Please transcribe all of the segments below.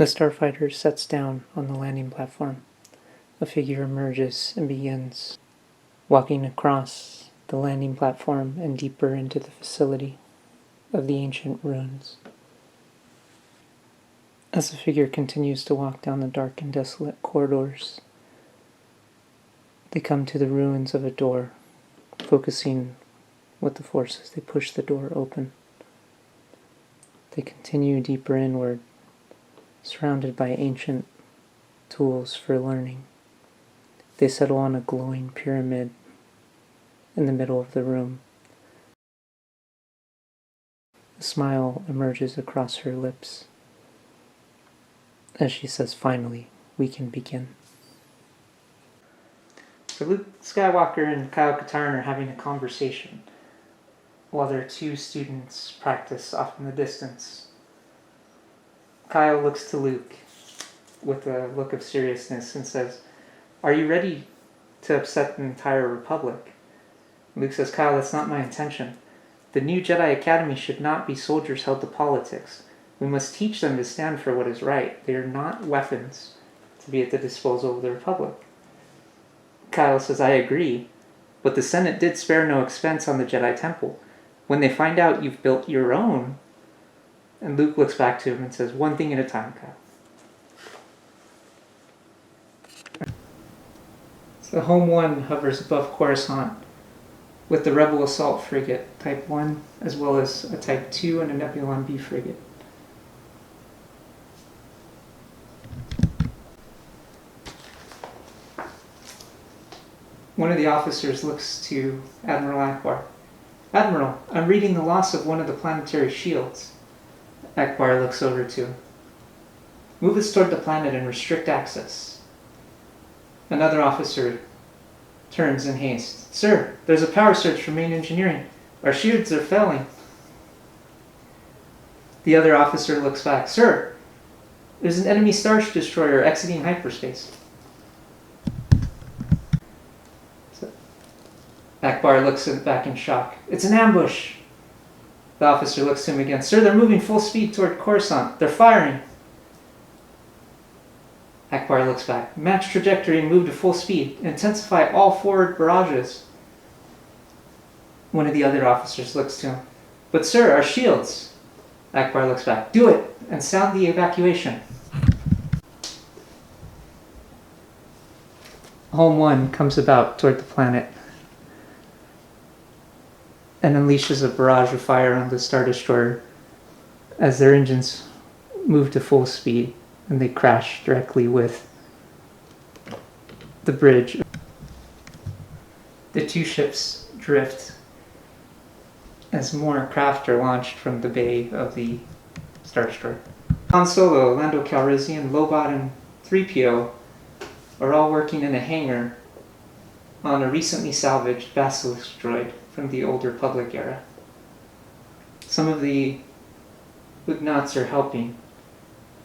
The starfighter sets down on the landing platform. A figure emerges and begins walking across the landing platform and deeper into the facility of the ancient ruins. As the figure continues to walk down the dark and desolate corridors, they come to the ruins of a door. Focusing with the forces, they push the door open. They continue deeper inward, surrounded by ancient tools for learning. They settle on a glowing pyramid in the middle of the room. A smile emerges across her lips as she says, "Finally, we can begin." So Luke Skywalker and Kyle Katarn are having a conversation while their two students practice off in the distance. Kyle looks to Luke with a look of seriousness and says, "Are you ready to upset the entire Republic?" Luke says, "Kyle, that's not my intention. The new Jedi Academy should not be soldiers held to politics. We must teach them to stand for what is right. They are not weapons to be at the disposal of the Republic." Kyle says, "I agree, but the Senate did spare no expense on the Jedi Temple. When they find out you've built your own..." And Luke looks back to him and says, "One thing at a time, Kyle." So Home 1 hovers above Coruscant with the Rebel Assault Frigate Type 1, as well as a Type 2 and a Nebulon B frigate. One of the officers looks to Admiral Akbar. "Admiral, I'm reading the loss of one of the planetary shields." Akbar looks over to him. "Move us toward the planet and restrict access." Another officer turns in haste. "Sir, there's a power surge from main engineering. Our shields are failing." The other officer looks back. "Sir, there's an enemy Star Destroyer exiting hyperspace." Akbar looks back in shock. "It's an ambush." The officer looks to him again. "Sir, they're moving full speed toward Coruscant. They're firing." Akbar looks back. "Match trajectory and move to full speed. Intensify all forward barrages." One of the other officers looks to him. "But sir, our shields." Akbar looks back. "Do it, and sound the evacuation." Home 1 comes about toward the planet and unleashes a barrage of fire on the Star Destroyer as their engines move to full speed and they crash directly with the bridge. The two ships drift as more craft are launched from the bay of the Star Destroyer. Han Solo, Lando Calrissian, Lobot, and 3PO are all working in a hangar on a recently salvaged Basilisk droid from the Old Republic era. Some of the Ugnaughts are helping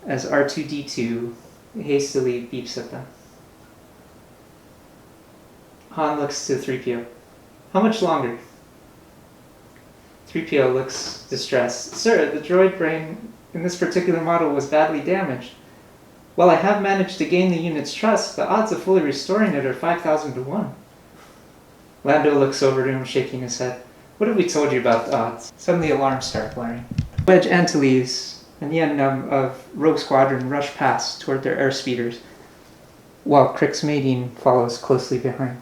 as R2-D2 hastily beeps at them. Han looks to 3PO. "How much longer?" 3PO looks distressed. "Sir, the droid brain in this particular model was badly damaged. While I have managed to gain the unit's trust, the odds of fully restoring it are 5,000 to 1. Lando looks over to him, shaking his head. "What have we told you about the odds?" Suddenly alarms start blaring. Wedge Antilles and Yen Num of Rogue Squadron rush past toward their airspeeders, while Crix Mating follows closely behind.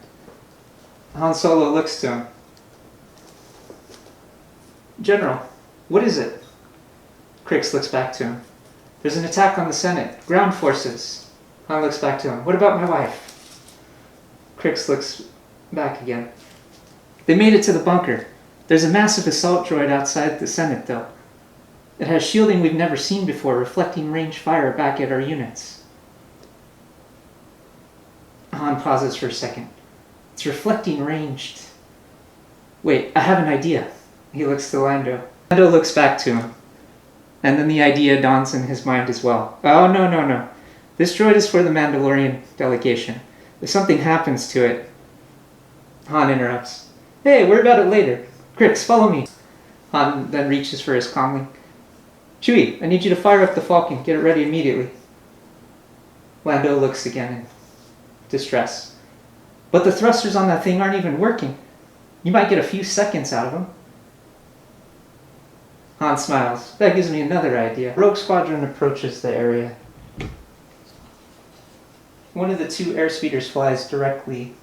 Han Solo looks to him. "General, what is it?" Crix looks back to him. "There's an attack on the Senate. Ground forces." Han looks back to him. "What about my wife?" Crix looks back again. "They made it to the bunker. There's a massive assault droid outside the Senate, though. It has shielding we've never seen before, reflecting range fire back at our units." Han pauses for a second. "It's reflecting ranged. Wait, I have an idea." He looks to Lando. Lando looks back to him. And then the idea dawns in his mind as well. "Oh, no. This droid is for the Mandalorian delegation. If something happens to it..." Han interrupts. "Hey, worry about it later. Crix, follow me." Han then reaches for his comlink. "Chewie, I need you to fire up the Falcon. Get it ready immediately." Lando looks again in distress. But the thrusters on that thing aren't even working. You might get a few seconds out of them. Han smiles. That gives me another idea. Rogue Squadron approaches the area. One of the two airspeeders flies directly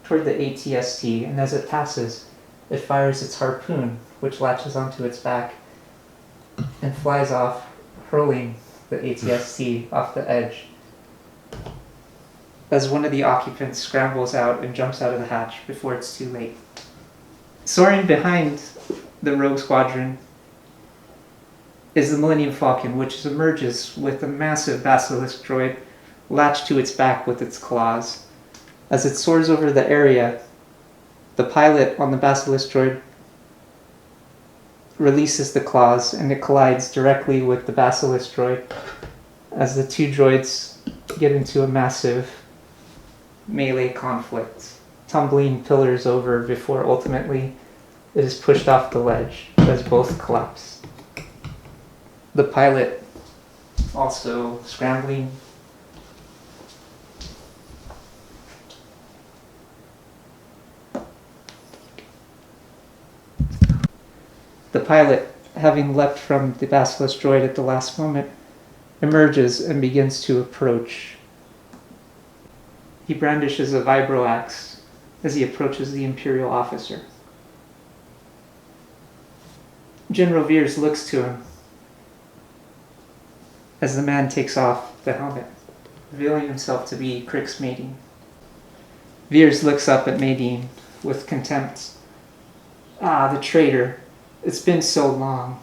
toward the ATST, and as it passes, it fires its harpoon, which latches onto its back and flies off, hurling the ATST off the edge. As one of the occupants scrambles out and jumps out of the hatch before it's too late. Soaring behind the Rogue Squadron is the Millennium Falcon, which emerges with a massive basilisk droid latched to its back with its claws. As it soars over the area, the pilot on the basilisk droid releases the claws and it collides directly with the basilisk droid as the two droids get into a massive melee conflict, tumbling pillars over before ultimately it is pushed off the ledge as both collapse. The pilot also scrambling. The pilot, having leapt from the basilisk droid at the last moment, emerges and begins to approach. He brandishes a vibro axe as he approaches the Imperial officer. General Veers looks to him as the man takes off the helmet, revealing himself to be Crick's Madine. Veers looks up at Madine with contempt. Ah, the traitor. It's been so long.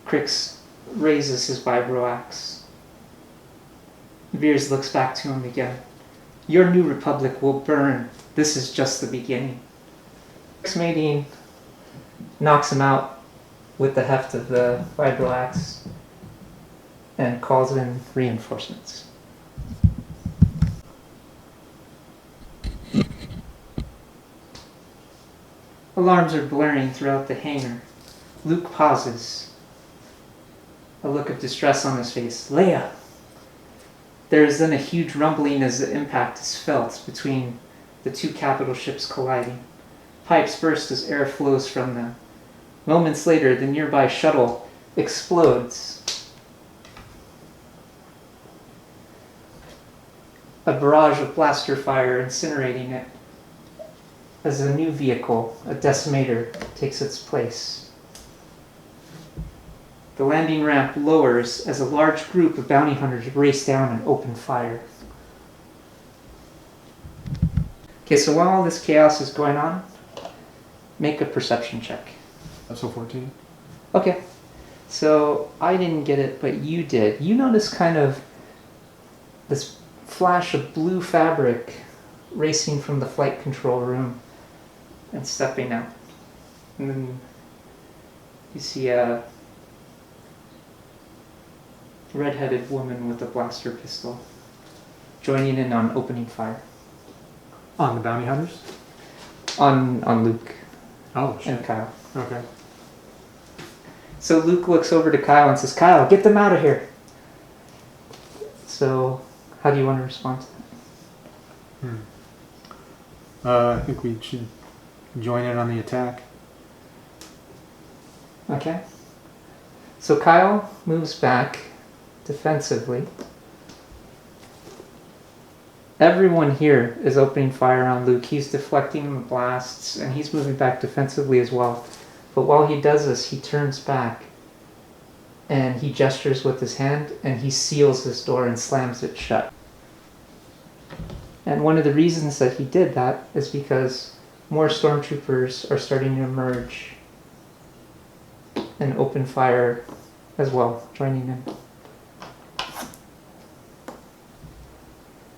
Crix raises his vibro axe. Veers looks back to him again. Your new republic will burn. This is just the beginning. Crick's Madine knocks him out with the heft of the vibro axe and calls in reinforcements. Alarms are blaring throughout the hangar. Luke pauses, a look of distress on his face. Leia! There is then a huge rumbling as the impact is felt between the two capital ships colliding. Pipes burst as air flows from them. Moments later, the nearby shuttle explodes. A barrage of blaster fire incinerating it as a new vehicle, a decimator, takes its place. The landing ramp lowers as a large group of bounty hunters race down and open fire. Okay, so while all this chaos is going on, make a perception check. So 14? Okay, so I didn't get it, but you did. You notice kind of this flash of blue fabric racing from the flight control room and stepping out. And then you see a red-headed woman with a blaster pistol joining in on opening fire. On the bounty hunters? On Luke Oh, shit. and Kyle. Okay. So Luke looks over to Kyle and says, Kyle, get them out of here. So how do you want to respond to that? I think we should join in on the attack. Okay. So Kyle moves back defensively. Everyone here is opening fire on Luke. He's deflecting the blasts and he's moving back defensively as well. But while he does this, he turns back and he gestures with his hand and he seals this door and slams it shut. And one of the reasons that he did that is because more stormtroopers are starting to emerge and open fire as well, joining in.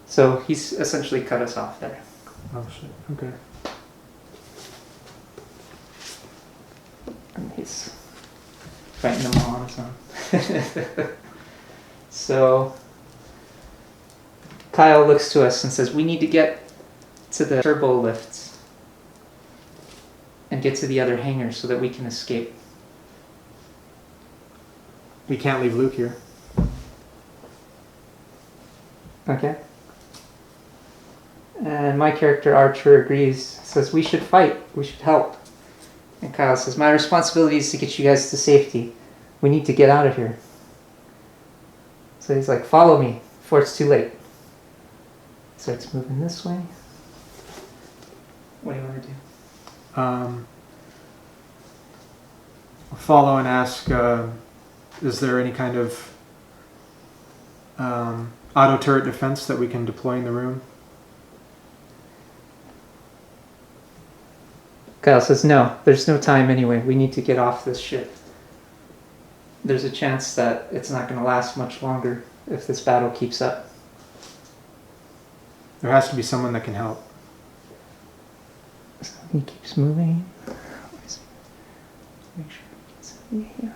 So he's essentially cut us off there. Oh, shit. Okay. And he's fighting them all on his own. So Kyle looks to us and says, we need to get to the turbo lifts and get to the other hangar so that we can escape. We can't leave Luke here. Okay. And my character, Archer, agrees, says, we should fight, we should help. And Kyle says, my responsibility is to get you guys to safety. We need to get out of here. So he's like, follow me before it's too late. Starts moving this way. What do you want to do? Follow and ask, is there any kind of auto turret defense that we can deploy in the room? Kyle says, no, there's no time anyway. We need to get off this ship. There's a chance that it's not going to last much longer if this battle keeps up. There has to be someone that can help. So he keeps moving. Make sure he gets here.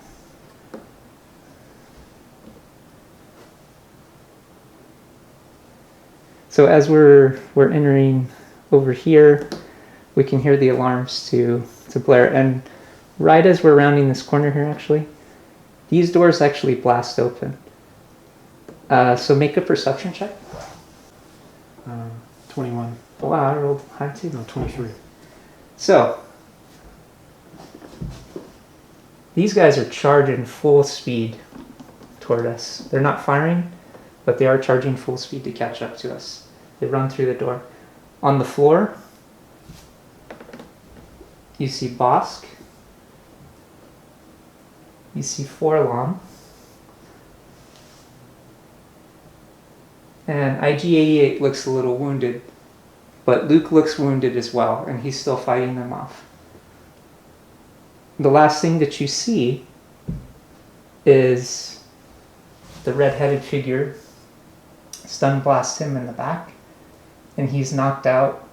So as we're entering over here, we can hear the alarms to blare. And right as we're rounding this corner here, actually, these doors actually blast open. So make a perception check. 21. Wow, I rolled high too. No, 23. So, these guys are charging full speed toward us. They're not firing, but they are charging full speed to catch up to us. They run through the door. On the floor, you see Bosk. You see Forlom. And IG-88 looks a little wounded, but Luke looks wounded as well, and he's still fighting them off. The last thing that you see is the red-headed figure stun blast him in the back, and he's knocked out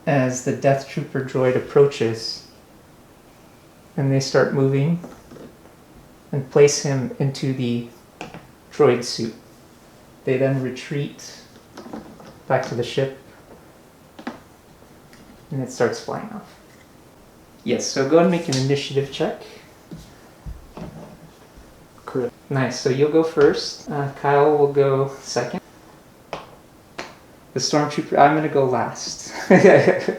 as the Death Trooper droid approaches, and they start moving and place him into the droid suit. They then retreat back to the ship, and it starts flying off. Yes, so go ahead and make an initiative check. Crit. Nice, so you'll go first. Kyle will go second. The Stormtrooper, I'm going to go last. I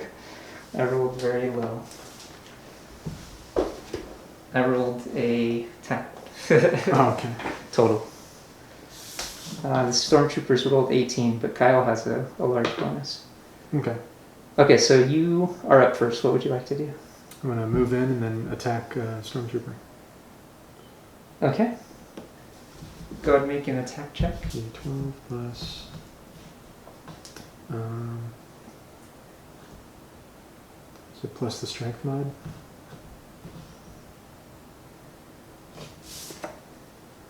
rolled very low. I rolled a 10. Oh, okay. Total. The Stormtroopers rolled 18, but Kyle has a large bonus. Okay. Okay, so you are up first. What would you like to do? I'm going to move in and then attack Stormtrooper. Okay. Go ahead and make an attack check. Okay, 12 plus... is it plus the strength mod?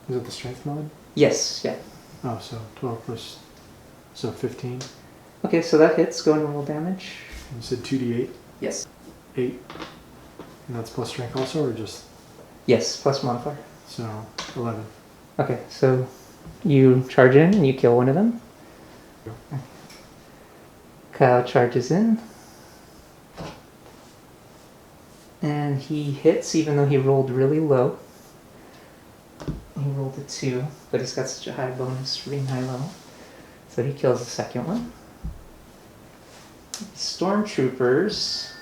Is it the strength mod? Yes, yeah. Oh, so 12 plus... so 15. Okay, so that hits. Go ahead and roll damage. You said 2d8? Yes. 8. And that's plus strength also, or just... Yes, plus modifier. so 11. Okay, so you charge in and you kill one of them. Yeah. Kyle charges in. And he hits even though he rolled really low. He rolled a 2, but he's got such a high bonus for being high level. So he kills the second one. Stormtroopers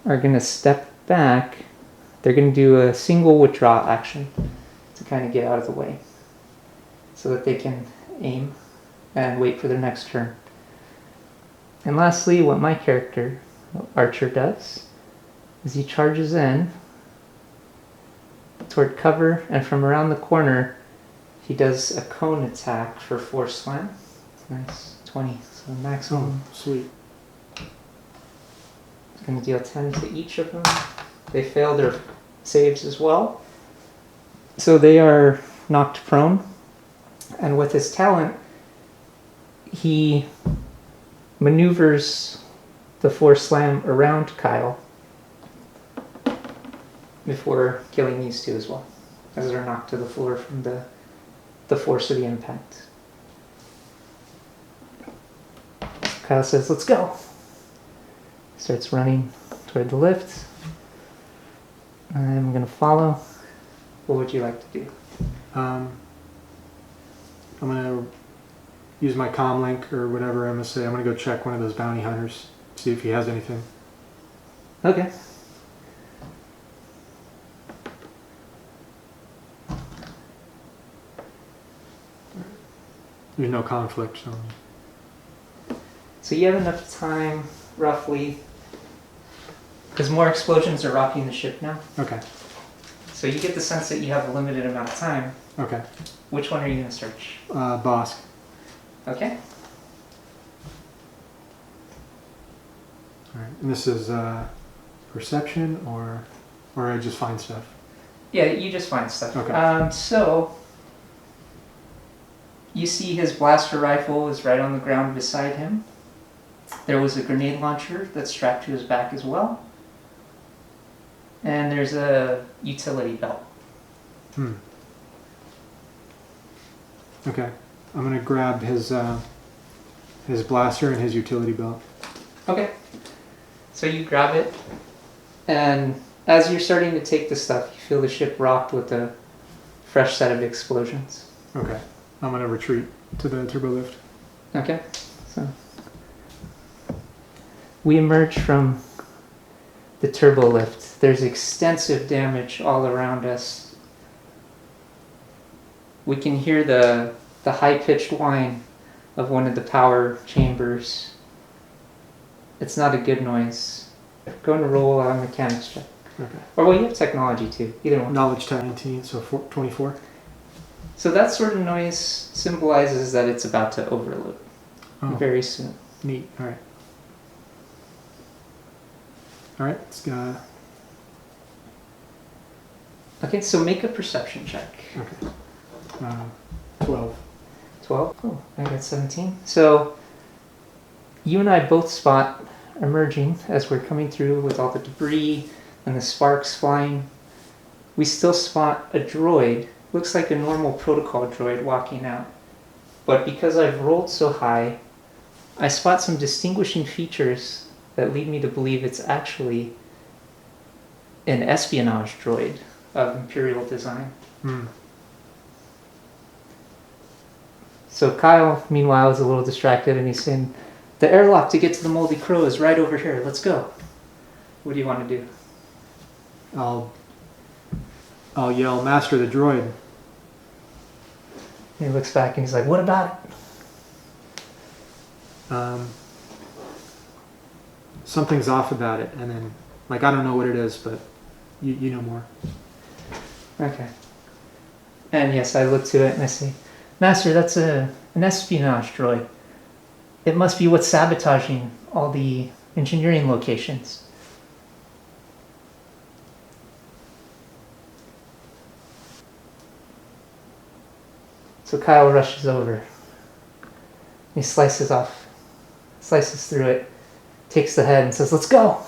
are going to step back. They're going to do a single withdraw action to kind of get out of the way so that they can aim and wait for their next turn. And lastly, what my character, Archer, does is he charges in toward cover, and from around the corner he does a cone attack for force slam. Nice, 20, so maximum. Oh, sweet. It's going to deal 10 to each of them. They fail their saves as well, so they are knocked prone. And with his talent, he maneuvers the force slam around Kyle before killing these two as well, as they're knocked to the floor from the force of the impact. Kyle says, let's go. Starts running toward the lift. I'm going to follow. What would you like to do? I'm gonna use my comm link or whatever. I'm gonna say I'm gonna go check one of those bounty hunters, see if he has anything. Okay. There's no conflict, so So you have enough time, roughly, because more explosions are rocking the ship now. okay. So you get the sense that you have a limited amount of time. Okay. Which one are you going to search? Bosk. Okay. All right. And this is perception, or I just find stuff. Yeah, you just find stuff. Okay. So you see his blaster rifle is right on the ground beside him. There was a grenade launcher that's strapped to his back as well. And there's a utility belt. Okay. I'm gonna grab his blaster and his utility belt. Okay. So you grab it, and as you're starting to take the stuff, you feel the ship rocked with a fresh set of explosions. Okay. I'm gonna retreat to the turbo lift. Okay. So we emerge from the turbo lift. There's extensive damage all around us. We can hear the high-pitched whine of one of the power chambers. It's not a good noise. Go and roll a mechanics check. Okay. Or well, you have technology too. Either one. Knowledge 19, so 24. So that sort of noise symbolizes that it's about to overload very soon. Neat. All right. All right. Let's go. Okay, so make a perception check. Okay. 12. 12? Oh, I got 17. So you and I both spot emerging as we're coming through with all the debris and the sparks flying. We still spot a droid. Looks like a normal protocol droid walking out. But because I've rolled so high, I spot some distinguishing features that lead me to believe it's actually an espionage droid of Imperial design. So Kyle, meanwhile, is a little distracted and he's saying, the airlock to get to the Moldy Crow is right over here. Let's go. What do you want to do? I'll yell, "Master the droid." And he looks back and he's like, what about it? Something's off about it, and then, I don't know what it is, but you know more. Okay. And yes, I look to it and I say, Master, that's an espionage droid. It must be what's sabotaging all the engineering locations. So Kyle rushes over. He slices through it, takes the head and says, let's go.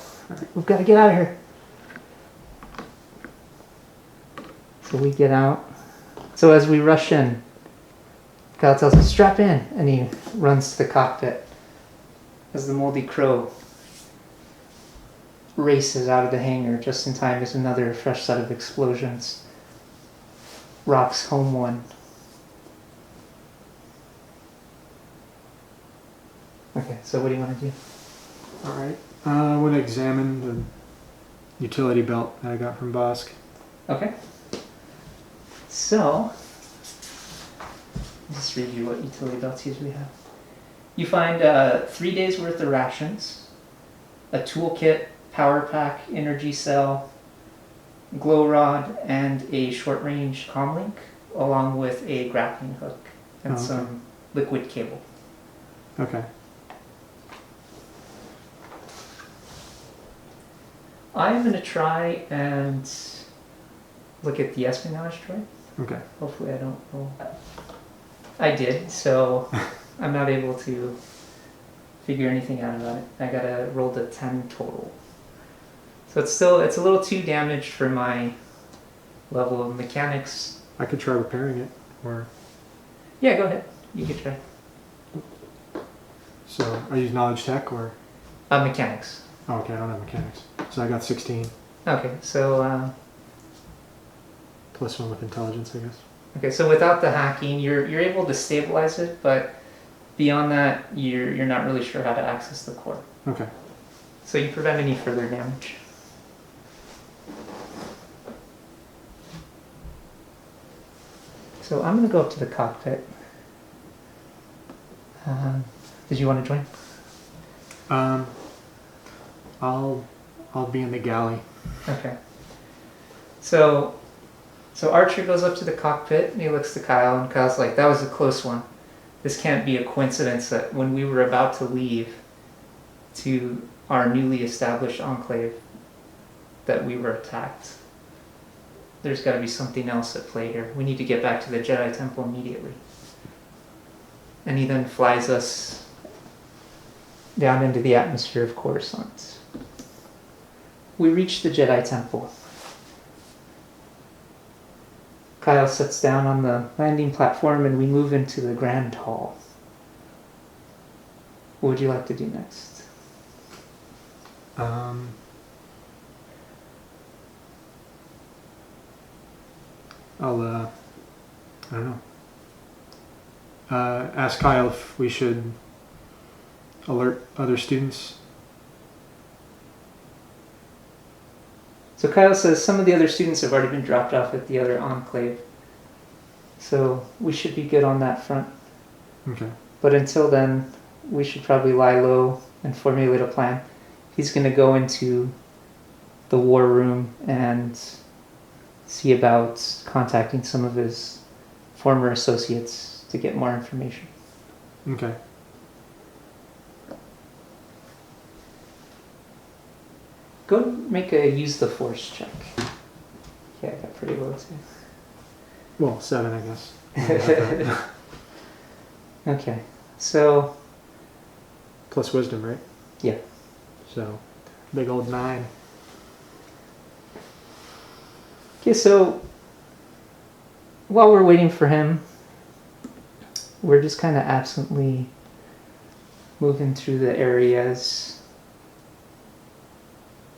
We've got to get out of here. So we get out. So as we rush in, Kyle tells us, strap in, and he runs to the cockpit as the Moldy Crow races out of the hangar just in time as another fresh set of explosions rocks home one. Okay, so what do you want to do? All right. I want to examine the utility belt that I got from Bosk. Okay. So, I'll just read you what utility belts we have. You find 3 days worth of rations, a toolkit, power pack, energy cell, glow rod, and a short range comlink, along with a grappling hook and some liquid cable. Okay. I'm going to try and look at the espionage droid. Okay. Hopefully I don't roll. I did, so I'm not able to figure anything out about it. I rolled a 10 total. So it's a little too damaged for my level of mechanics. I could try repairing it, or... Yeah, go ahead. You can try. So, I use knowledge tech, or... Mechanics. Oh, okay, I don't have mechanics. So I got 16. Okay, so... Plus 1 with intelligence, I guess. Okay, so without the hacking, you're able to stabilize it, but beyond that, you're not really sure how to access the core. Okay. So you prevent any further damage. So I'm going to go up to the cockpit. Did you want to join? I'll be in the galley. Okay. So Archer goes up to the cockpit and he looks to Kyle, and Kyle's like, "That was a close one. This can't be a coincidence that when we were about to leave to our newly established enclave that we were attacked. There's got to be something else at play here. We need to get back to the Jedi Temple immediately." And he then flies us down into the atmosphere of Coruscant. We reach the Jedi Temple. Kyle sits down on the landing platform and we move into the Grand Hall. What would you like to do next? I don't know. Ask Kyle if we should alert other students. So Kyle says some of the other students have already been dropped off at the other enclave. So we should be good on that front. Okay. But until then, we should probably lie low and formulate a plan. He's going to go into the war room and see about contacting some of his former associates to get more information. Okay. Go make a use the force check. Yeah, I got pretty low too. Well, 7, I guess. Okay, so Plus wisdom, right? yeah. So, big old 9. Okay, so while we're waiting for him, we're just kind of absently moving through the areas.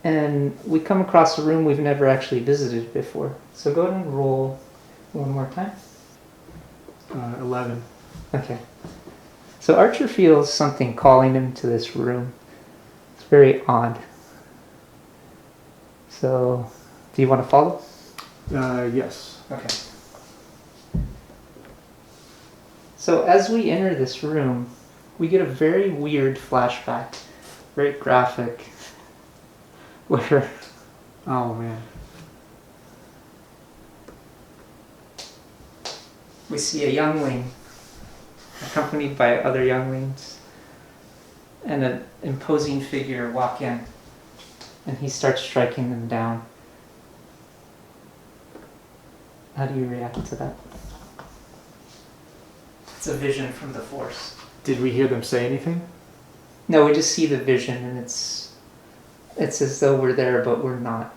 And we come across a room we've never actually visited before. So go ahead and roll one more time. 11. Okay. So Archer feels something calling him to this room. It's very odd. So, do you want to follow? Yes. Okay. So as we enter this room, we get a very weird flashback, very graphic, where Oh, man. we see a youngling accompanied by other younglings and an imposing figure walk in, and he starts striking them down. How do you react to that? It's a vision from the Force. Did we hear them say anything? No, we just see the vision, and it's as though we're there, but we're not.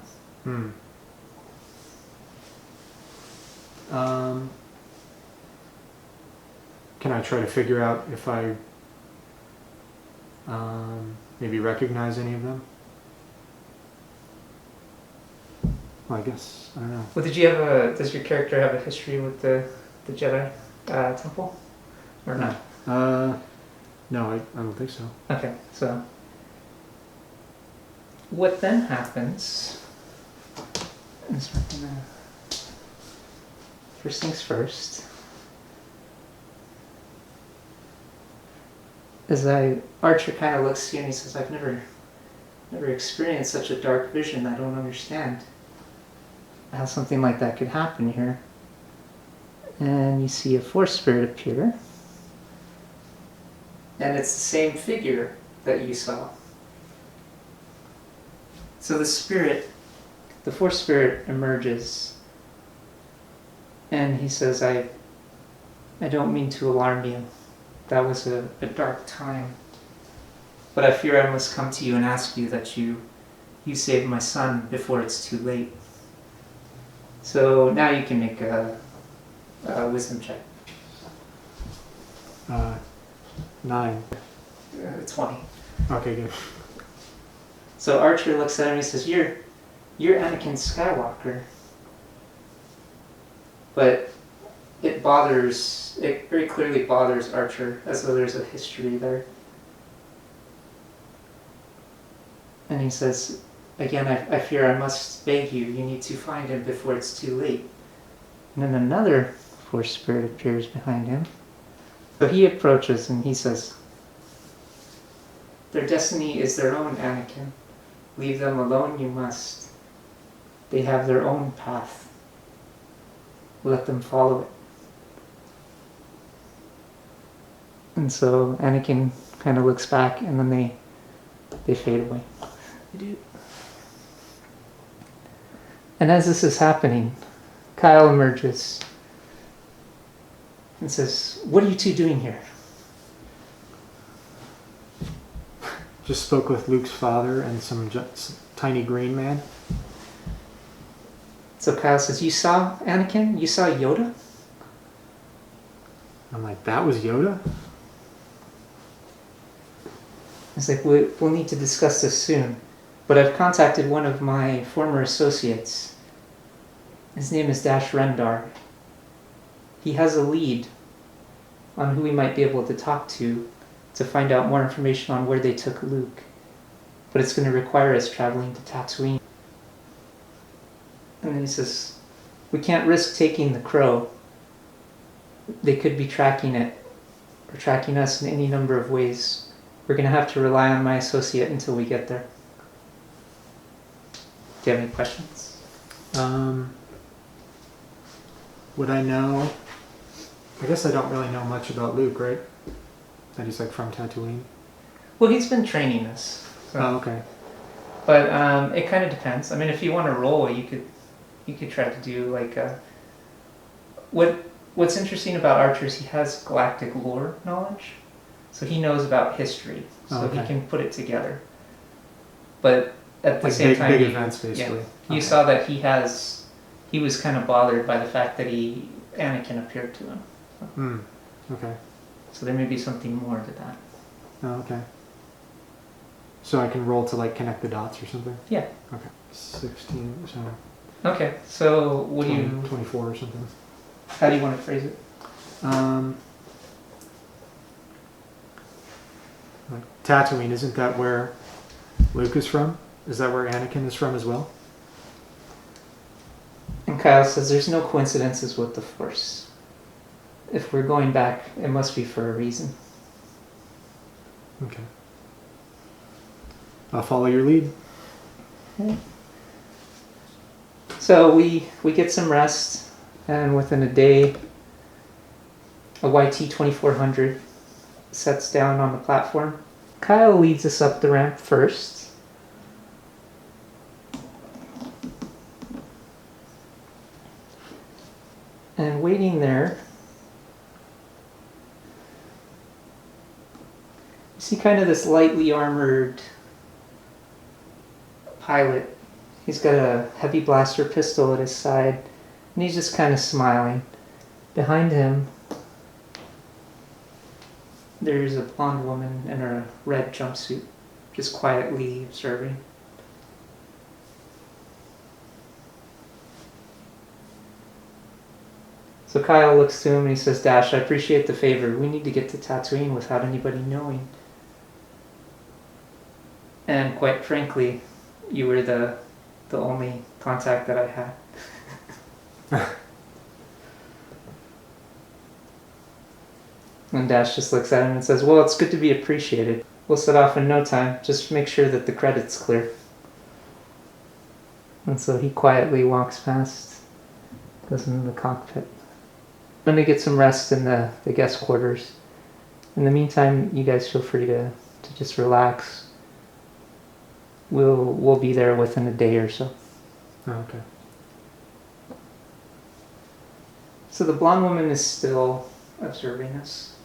Can I try to figure out if I maybe recognize any of them? Well, I guess, I don't know. Well, does your character have a history with the Jedi Temple? Or not? No, I don't think so. Okay, so what then happens is we're gonna, first things first, Archer kind of looks to you and he says, "I've never experienced such a dark vision. I don't understand how something like that could happen here." And you see a Force spirit appear. And it's the same figure that you saw. So the Force spirit emerges. And he says, I don't mean to alarm you. That was a dark time. But I fear I must come to you and ask you that you save my son before it's too late. So now you can make a wisdom check. 9. 20. Okay, good. So Archer looks at him and he says, You're Anakin Skywalker. But it very clearly bothers Archer, as though there's a history there. And he says, again, I fear I must beg you, you need to find him before it's too late. And then another force spirit appears behind him. So he approaches and he says, their destiny is their own, Anakin. Leave them alone you must. They have their own path. Let them follow it. And so Anakin kind of looks back and then they fade away. They do. And as this is happening, Kyle emerges and says, what are you two doing here? Just spoke with Luke's father and some tiny green man. So Kyle says, you saw Anakin? You saw Yoda? I'm like, that was Yoda? He's like, we'll need to discuss this soon. But I've contacted one of my former associates. His name is Dash Rendar. He has a lead on who we might be able to talk to find out more information on where they took Luke. But it's going to require us traveling to Tatooine. And then he says, we can't risk taking the Crow. They could be tracking it, or tracking us in any number of ways. We're going to have to rely on my associate until we get there. Do you have any questions? Would I know? I guess I don't really know much about Luke, right? That he's like from Tatooine. Well, he's been training us. So. Oh, okay. But it kind of depends. I mean, if you want to roll, you could try to do like a... What's interesting about Archer is he has galactic lore knowledge. So he knows about history. So he can put it together. But at the same time... Big events, basically. Yeah, you saw that he was kind of bothered by the fact that Anakin appeared to him. Okay. So there may be something more to that. Oh, okay. So I can roll to like connect the dots or something? Yeah. Okay. 16, so... Okay, so what 20, do you... 24 or something. How do you want to phrase it? Like Tatooine, isn't that where Luke is from? Is that where Anakin is from as well? And Kyle says there's no coincidences with the Force. If we're going back, it must be for a reason. Okay. I'll follow your lead. Okay. So we get some rest, and within a day, a YT 2400 sets down on the platform. Kyle leads us up the ramp first. And waiting there, you see kind of this lightly armored pilot. He's got a heavy blaster pistol at his side, and he's just kind of smiling. Behind him, there's a blonde woman in a red jumpsuit, just quietly observing. So Kyle looks to him and he says, Dash, I appreciate the favor. We need to get to Tatooine without anybody knowing. And quite frankly, you were the only contact that I had. And Dash just looks at him and says, well, it's good to be appreciated. We'll set off in no time. Just make sure that the credit's clear. And so he quietly walks past, goes into the cockpit. I'm going to get some rest in the guest quarters. In the meantime, you guys feel free to just relax. We'll be there within a day or so. Oh, okay. So the blonde woman is still observing us.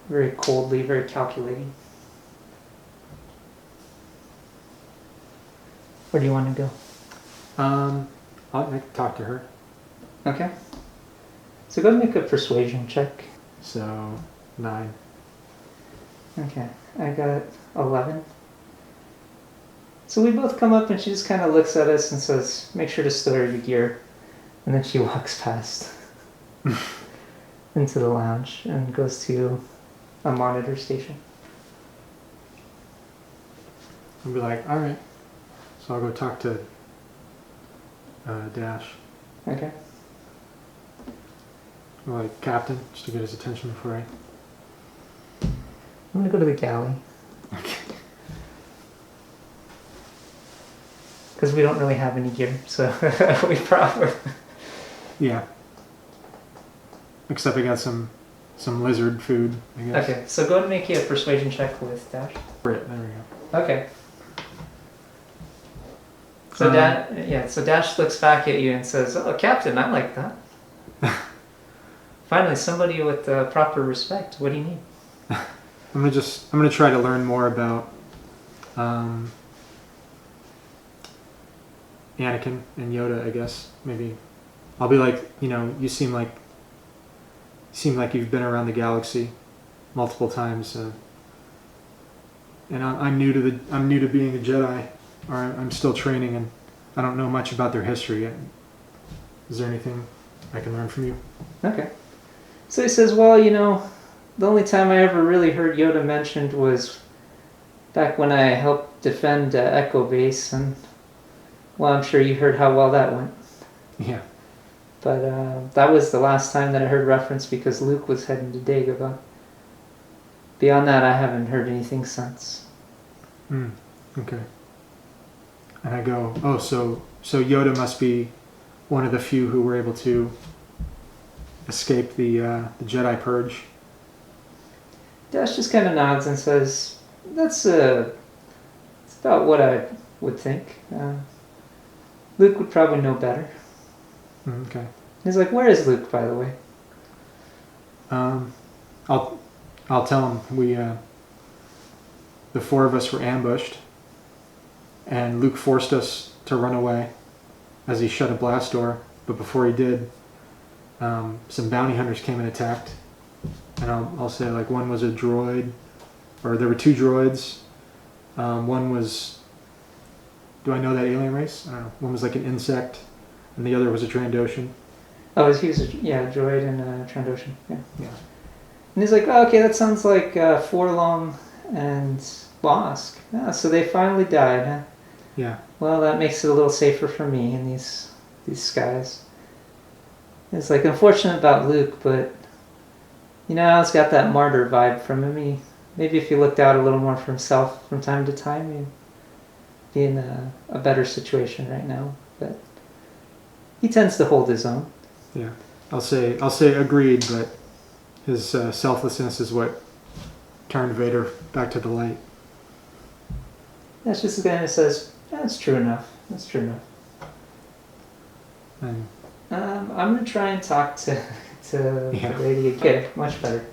Very coldly, very calculating. Where do you want to go? I'll talk to her. Okay. So go make a persuasion check. So, 9. Okay. I got 11. So we both come up and she just kind of looks at us and says, make sure to store your gear. And then she walks past into the lounge and goes to a monitor station. I'll be like, all right. So I'll go talk to Dash. Okay. Or like Captain, just to get his attention before I... I'm gonna go to the galley. Okay. Because we don't really have any gear, so we probably... Yeah. Except I got some lizard food, I guess. Okay, so go and make a persuasion check with Dash. Right, there we go. Okay. So so Dash looks back at you and says, "Oh, Captain, I like that. Finally, somebody with proper respect. What do you need?" I'm gonna try to learn more about Anakin and Yoda, I guess. Maybe I'll be like, you seem like you've been around the galaxy multiple times, and I'm new to being a Jedi, or I'm still training, and I don't know much about their history yet. Is there anything I can learn from you? Okay. So he says, "Well, the only time I ever really heard Yoda mentioned was back when I helped defend Echo Base, and well, I'm sure you heard how well that went. Yeah. But that was the last time that I heard reference because Luke was heading to Dagobah. Beyond that, I haven't heard anything since." Okay. And I go, oh, so Yoda must be one of the few who were able to escape the Jedi Purge. Dash just kind of nods and says, "That's about what I would think. Luke would probably know better." Okay. He's like, "Where is Luke, by the way?" I'll tell him the four of us were ambushed, and Luke forced us to run away as he shut a blast door. But before he did, some bounty hunters came and attacked. And I'll say like one was a droid, or there were two droids. One was, do I know that alien race? I don't know. One was like an insect, and the other was a Trandoshan. Oh, he was a droid and a Trandoshan. Yeah. Yeah. And he's like, "Oh, okay, that sounds like Forlong and Bosk. Yeah, so they finally died, huh? Yeah. Well, that makes it a little safer for me in these skies." It's like unfortunate about Luke, but Al's got that martyr vibe from him. Maybe if he looked out a little more for himself from time to time, he'd be in a better situation right now. But he tends to hold his own. Yeah. I'll say agreed, but his selflessness is what turned Vader back to the light. That's just the guy who says, "That's true enough. That's true enough." And I'm gonna try and talk to the lady again. Much better.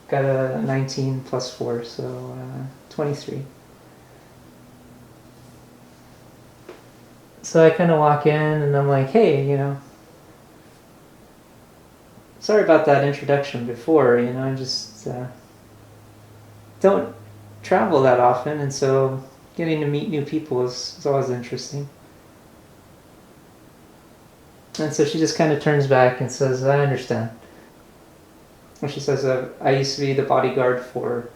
Got a 19 plus 4, so 23. So I kind of walk in and I'm like, "Hey, sorry about that introduction before. I just don't travel that often, and so getting to meet new people is always interesting." And so she just kind of turns back and says, "I understand." And she says, "I used to be the bodyguard for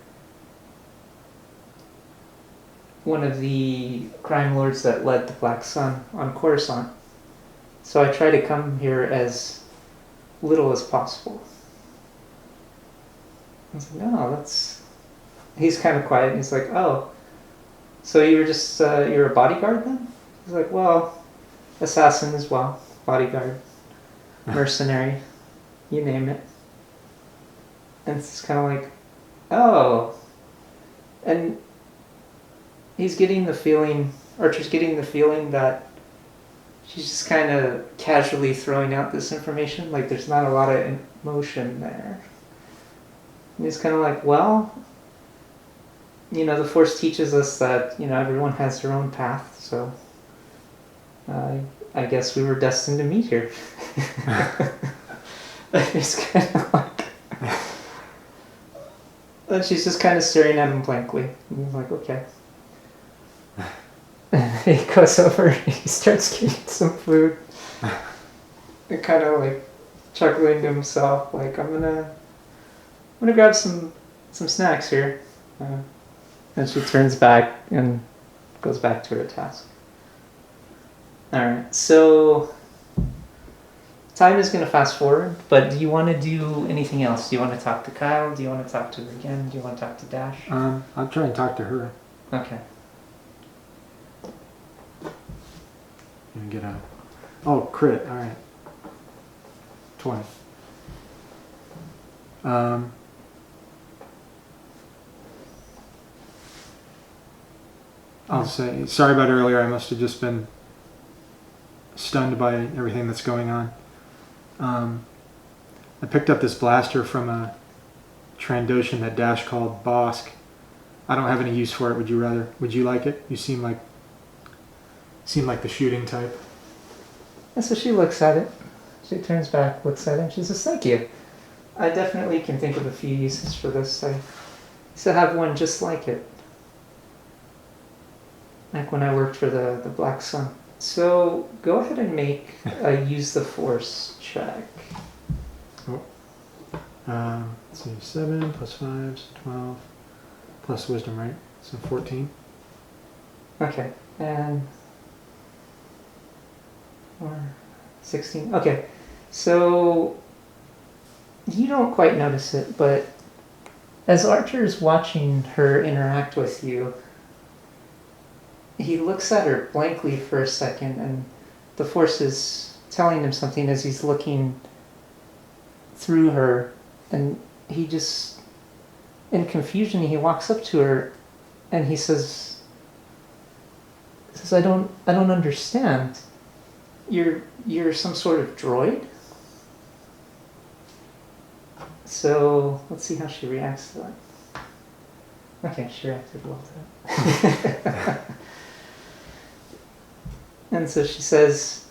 one of the crime lords that led the Black Sun on Coruscant. So I try to come here as little as possible." I was like, "Oh, that's..." He's kind of quiet and he's like, "Oh, so you were just, you're a bodyguard then?" He's like, "Well, assassin as well. Bodyguard, mercenary, you name it." And it's kind of like, "Oh." And Archer's getting the feeling that she's just kind of casually throwing out this information, like there's not a lot of emotion there. And he's kind of like, "Well, the Force teaches us that, everyone has their own path, so I guess we were destined to meet here." It's kind of like... And she's just kind of staring at him blankly. And he's like, "Okay." And he goes over and he starts getting some food. And kind of like chuckling to himself, like I'm gonna grab some snacks here. And she turns back and goes back to her task. Alright, so time is going to fast forward, but do you want to do anything else? Do you want to talk to Kyle? Do you want to talk to her again? Do you want to talk to Dash? I'll try and talk to her Okay. and get a... Oh, crit, alright. 20. I'll say, sorry about earlier, I must have just been stunned by everything that's going on. I picked up this blaster from a Trandoshan that Dash called Bosk. I don't have any use for it. Would you like it? You seem like the shooting type. And so she looks at it. She turns back, looks at it, and she says, thank you. I definitely can think of a few uses for this. I used to have one just like it. Like when I worked for the Black Sun. So go ahead and make a use the force check. Let's see, 7 plus 5 is 12 plus wisdom, right? So 14. Okay, and or 16. Okay, so you don't quite notice it, but as Archer is watching her interact with you, he looks at her blankly for a second, and the force is telling him something as he's looking through her, and he just, in confusion, he walks up to her and he says, I don't understand. You're some sort of droid? So let's see how she reacts to that. Okay, she reacted well to that. And so she says,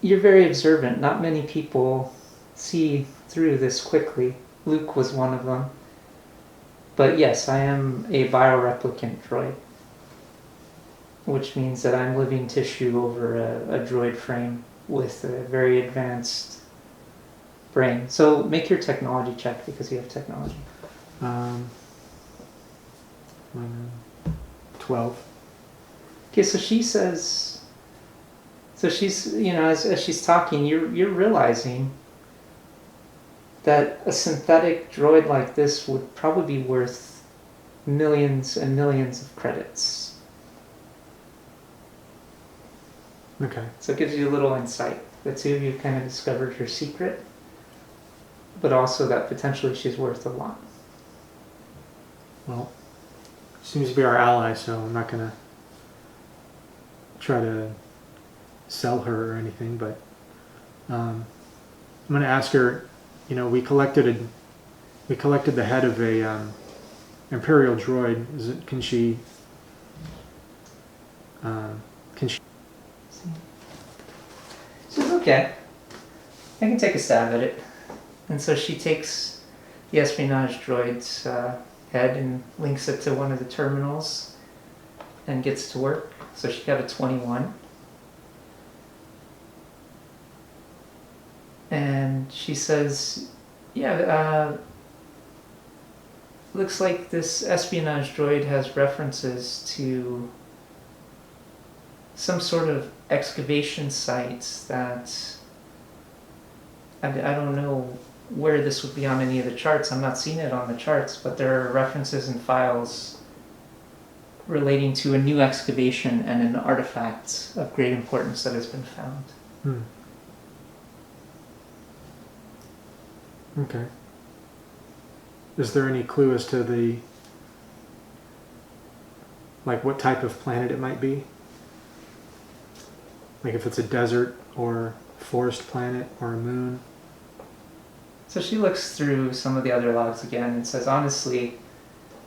you're very observant. Not many people see through this quickly. Luke was one of them. But yes, I am a bioreplicant droid, which means that I'm living tissue over a droid frame with a very advanced brain. So make your technology check because you have technology. 12. Okay, so she says, so she's, as she's talking, you're realizing that a synthetic droid like this would probably be worth millions and millions of credits. Okay. So it gives you a little insight. The two of you kind of discovered her secret, but also that potentially she's worth a lot. Well, seems to be our ally, so I'm not gonna try to sell her or anything, but I'm gonna ask her. We collected the head of a Imperial droid. Can she? She says, okay, I can take a stab at it. And so she takes the espionage droid's head and links it to one of the terminals and gets to work. So she got a 21. And she says, yeah, looks like this espionage droid has references to some sort of excavation sites that I don't know where this would be on any of the charts. I'm not seeing it on the charts, but there are references and files relating to a new excavation and an artifact of great importance that has been found. Okay. Is there any clue as to what type of planet it might be? Like if it's a desert or forest planet or a moon? So she looks through some of the other logs again and says, honestly,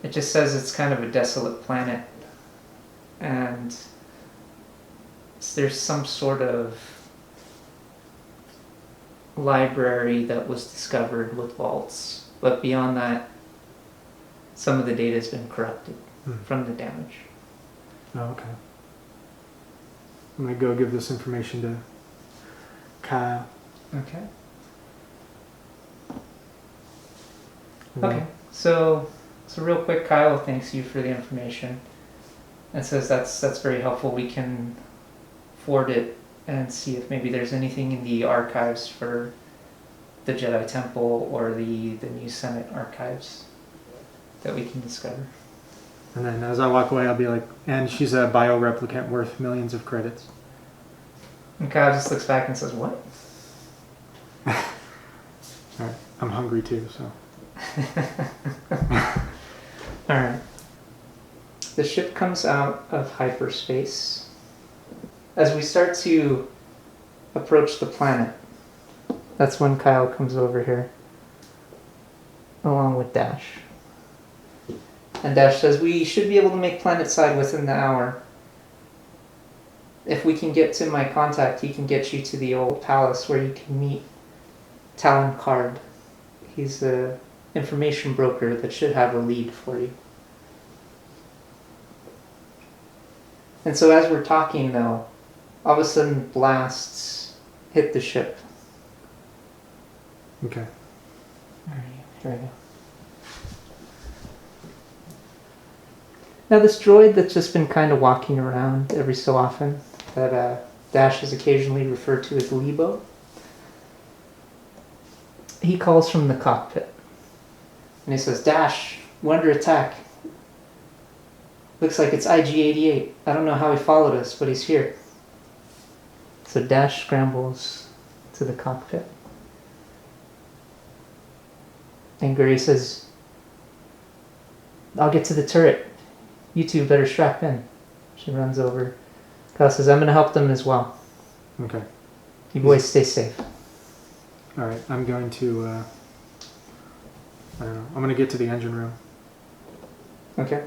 it just says it's kind of a desolate planet. And there's some sort of library that was discovered with vaults. But beyond that, some of the data has been corrupted from the damage. Oh, okay. I'm gonna go give this information to Kyle. Okay. And then- Okay. So real quick, Kyle thanks you for the information and says that's very helpful. We can forward it and see if maybe there's anything in the archives for the Jedi Temple or the new Senate archives that we can discover. And then as I walk away, I'll be like, and she's a bioreplicant worth millions of credits. And Kyle just looks back and says, "What?" Alright, I'm hungry too, so. Alright. The ship comes out of hyperspace. As we start to approach the planet, that's when Kyle comes over here, along with Dash. And Dash says, we should be able to make planetside within the hour. If we can get to my contact, he can get you to the old palace where you can meet Talon Card. He's the information broker that should have a lead for you. And so as we're talking though, all of a sudden blasts hit the ship. Okay. Alright, here we go. Now this droid that's just been kind of walking around every so often, that Dash is occasionally referred to as Lebo, he calls from the cockpit. And he says, Dash, we're under attack. Looks like it's IG-88. I don't know how he followed us, but he's here. So Dash scrambles to the cockpit. And Gray says, I'll get to the turret. You two better strap in. She runs over. Kyle says, I'm going to help them as well. Okay. You boys stay safe. Alright, I'm going to, I don't know, I'm going to get to the engine room. Okay.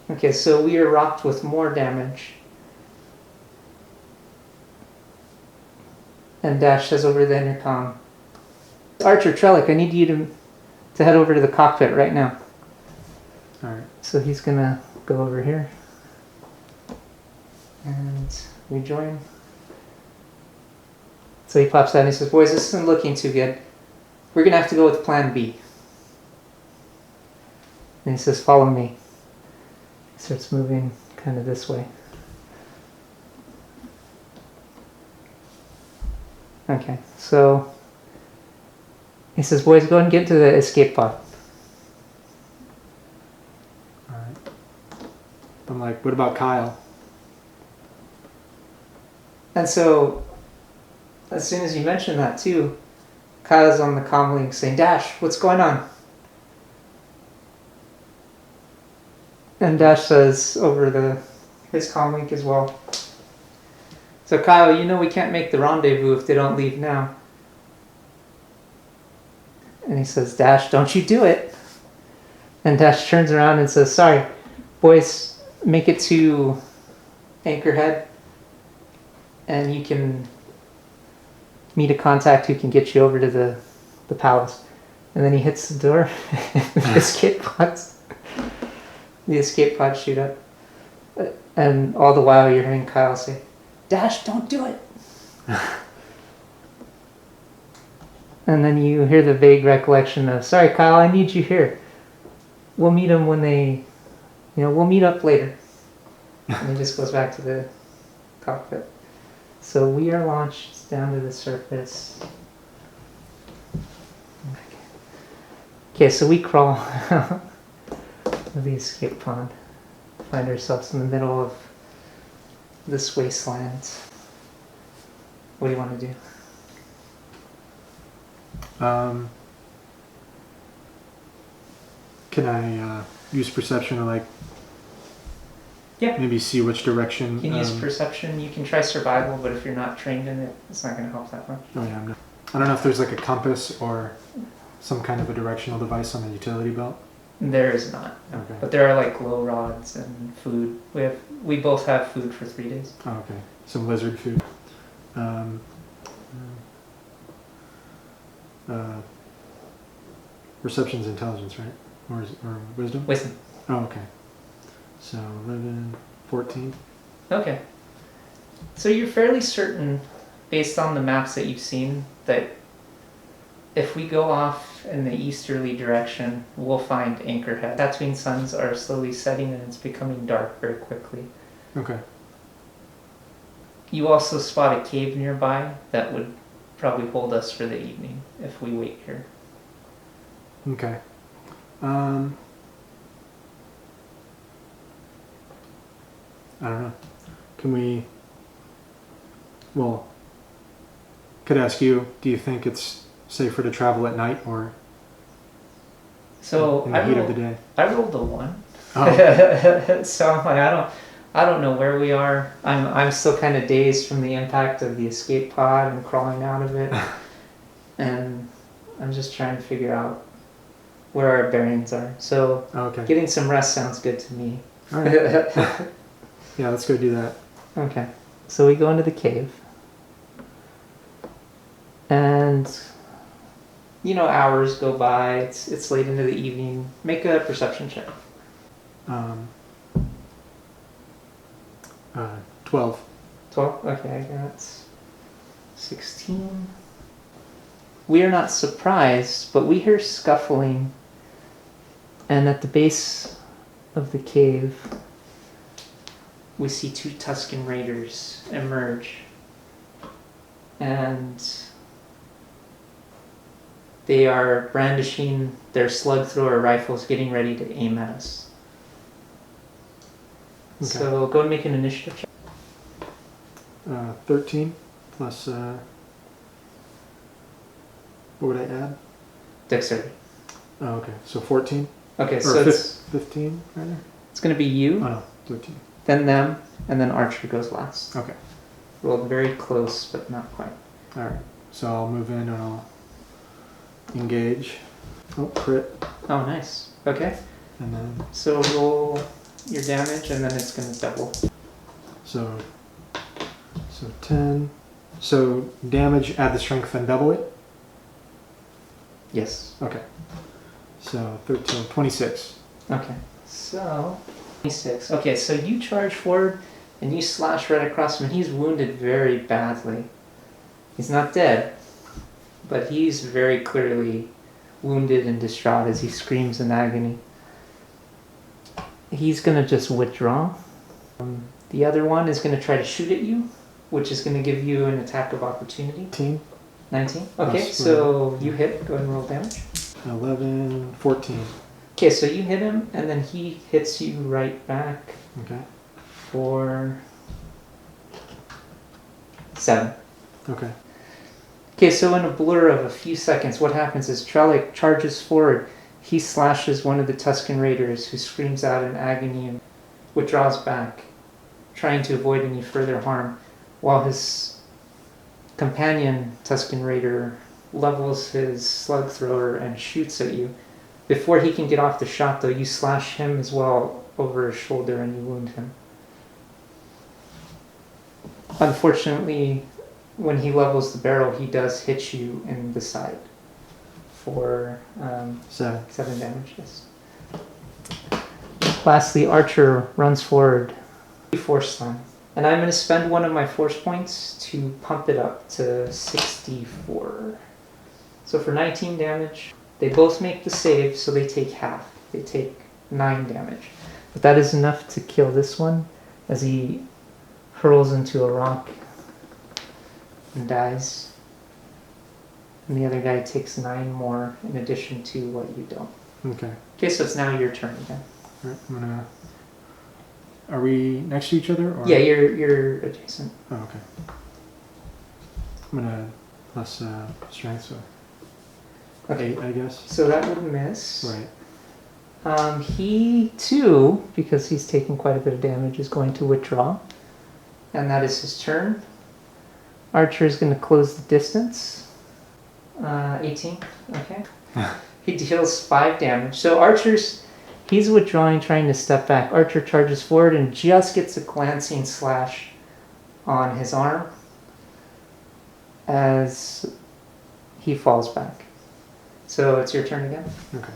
Okay, so we are rocked with more damage. And Dash says over the intercom, Archer, Trellick, I need you to head over to the cockpit right now. Alright. So he's gonna go over here. And we join. So he pops out and he says, boys, this isn't looking too good. We're gonna have to go with plan B. And he says, follow me. He starts moving kind of this way. Okay, so he says, boys, go ahead and get to the escape pod. Alright. I'm like, what about Kyle? And so, as soon as you mention that too, Kyle's on the comm link saying, Dash, what's going on? And Dash says over his comm link as well. So Kyle, you know we can't make the rendezvous if they don't leave now. And he says, Dash, don't you do it. And Dash turns around and says, sorry, boys, make it to Anchorhead and you can meet a contact who can get you over to the palace. And then he hits the door. The escape pods shoot up. And all the while you're hearing Kyle say, Dash, don't do it. And then you hear the vague recollection of, sorry, Kyle, I need you here. We'll meet them when we'll meet up later. And he just goes back to the cockpit. So we are launched down to the surface. Okay, so we crawl out of the escape pod. Find ourselves in the middle of this wasteland. What do you want to do? Can I use perception or Yeah. maybe see which direction? You can use perception. You can try survival, but if you're not trained in it, it's not going to help that much. Oh yeah, I don't know if there's like a compass or some kind of a directional device on the utility belt. There is not. No. Okay. But there are like glow rods and food. We both have food for 3 days. Oh, okay. Some lizard food. Perception's intelligence, right? or wisdom? Wisdom. Oh, okay. So 11, 14. Okay. So you're fairly certain, based on the maps that you've seen, that if we go off in the easterly direction, we'll find Anchorhead. Tatooine suns are slowly setting and it's becoming dark very quickly. Okay. You also spot a cave nearby that would probably hold us for the evening if we wait here. Okay. I don't know. Can we... Well, could I ask you, do you think it's safer to travel at night or So in the heat of the day? I rolled a 1. Oh. So I'm like, I don't know where we are. I'm still kind of dazed from the impact of the escape pod and crawling out of it. And I'm just trying to figure out where our bearings are. So Okay. getting some rest sounds good to me. All right. Yeah, let's go do that. Okay. So we go into the cave. And hours go by. It's late into the evening. Make a perception check. 12. 12? Okay, I got 16. We are not surprised, but we hear scuffling, and at the base of the cave, we see 2 Tusken Raiders emerge, and they are brandishing their slug thrower rifles, getting ready to aim at us. Okay. So go and make an initiative check. 13 plus... what would I add? Dexterity. Oh, okay. So 14? Okay, Or so it's 15, rather? going to be you, Oh, no. 13. then them, and then Archer goes last. Okay. Rolled very close, but not quite. Alright. So I'll move in and I'll engage. Oh, crit. Oh, nice. Okay. And then... So roll your damage, and then it's going to double. So 10. So damage, add the strength, and double it? Yes. Okay. So 13, 26. Okay. So 26. Okay, so you charge forward, and you slash right across him, and he's wounded very badly. He's not dead, but he's very clearly wounded and distraught as he screams in agony. He's going to just withdraw. The other one is going to try to shoot at you, which is going to give you an attack of opportunity. 19? Okay, Plus so you hit. Go ahead and roll damage. 11, 14. Okay, so you hit him, and then he hits you right back Okay. for 7. Okay. Okay, so in a blur of a few seconds, what happens is Trellick charges forward. He slashes one of the Tusken Raiders, who screams out in agony and withdraws back, trying to avoid any further harm, while his companion Tusken Raider levels his slug thrower and shoots at you. Before he can get off the shot, though, you slash him as well over his shoulder and you wound him. Unfortunately, when he levels the barrel, he does hit you in the side for 7 damage. Yes. Lastly, Archer runs forward. Force slam. And I'm going to spend one of my force points to pump it up to 64. So for 19 damage, they both make the save, so they take half. They take 9 damage. But that is enough to kill this one as he hurls into a rock and dies. And the other guy takes 9 more in addition to what you don't. Okay. Okay, so it's now your turn again. All right, I'm gonna... Are we next to each other? Or? Yeah, you're adjacent. Oh, okay. I'm gonna plus strength, so... Okay. 8, I guess. So that would miss. Right. He too, because he's taking quite a bit of damage, is going to withdraw. And that is his turn. Archer is going to close the distance. 18. Okay. He deals 5 damage. So he's withdrawing, trying to step back. Archer charges forward and just gets a glancing slash on his arm as he falls back. So it's your turn again. Okay.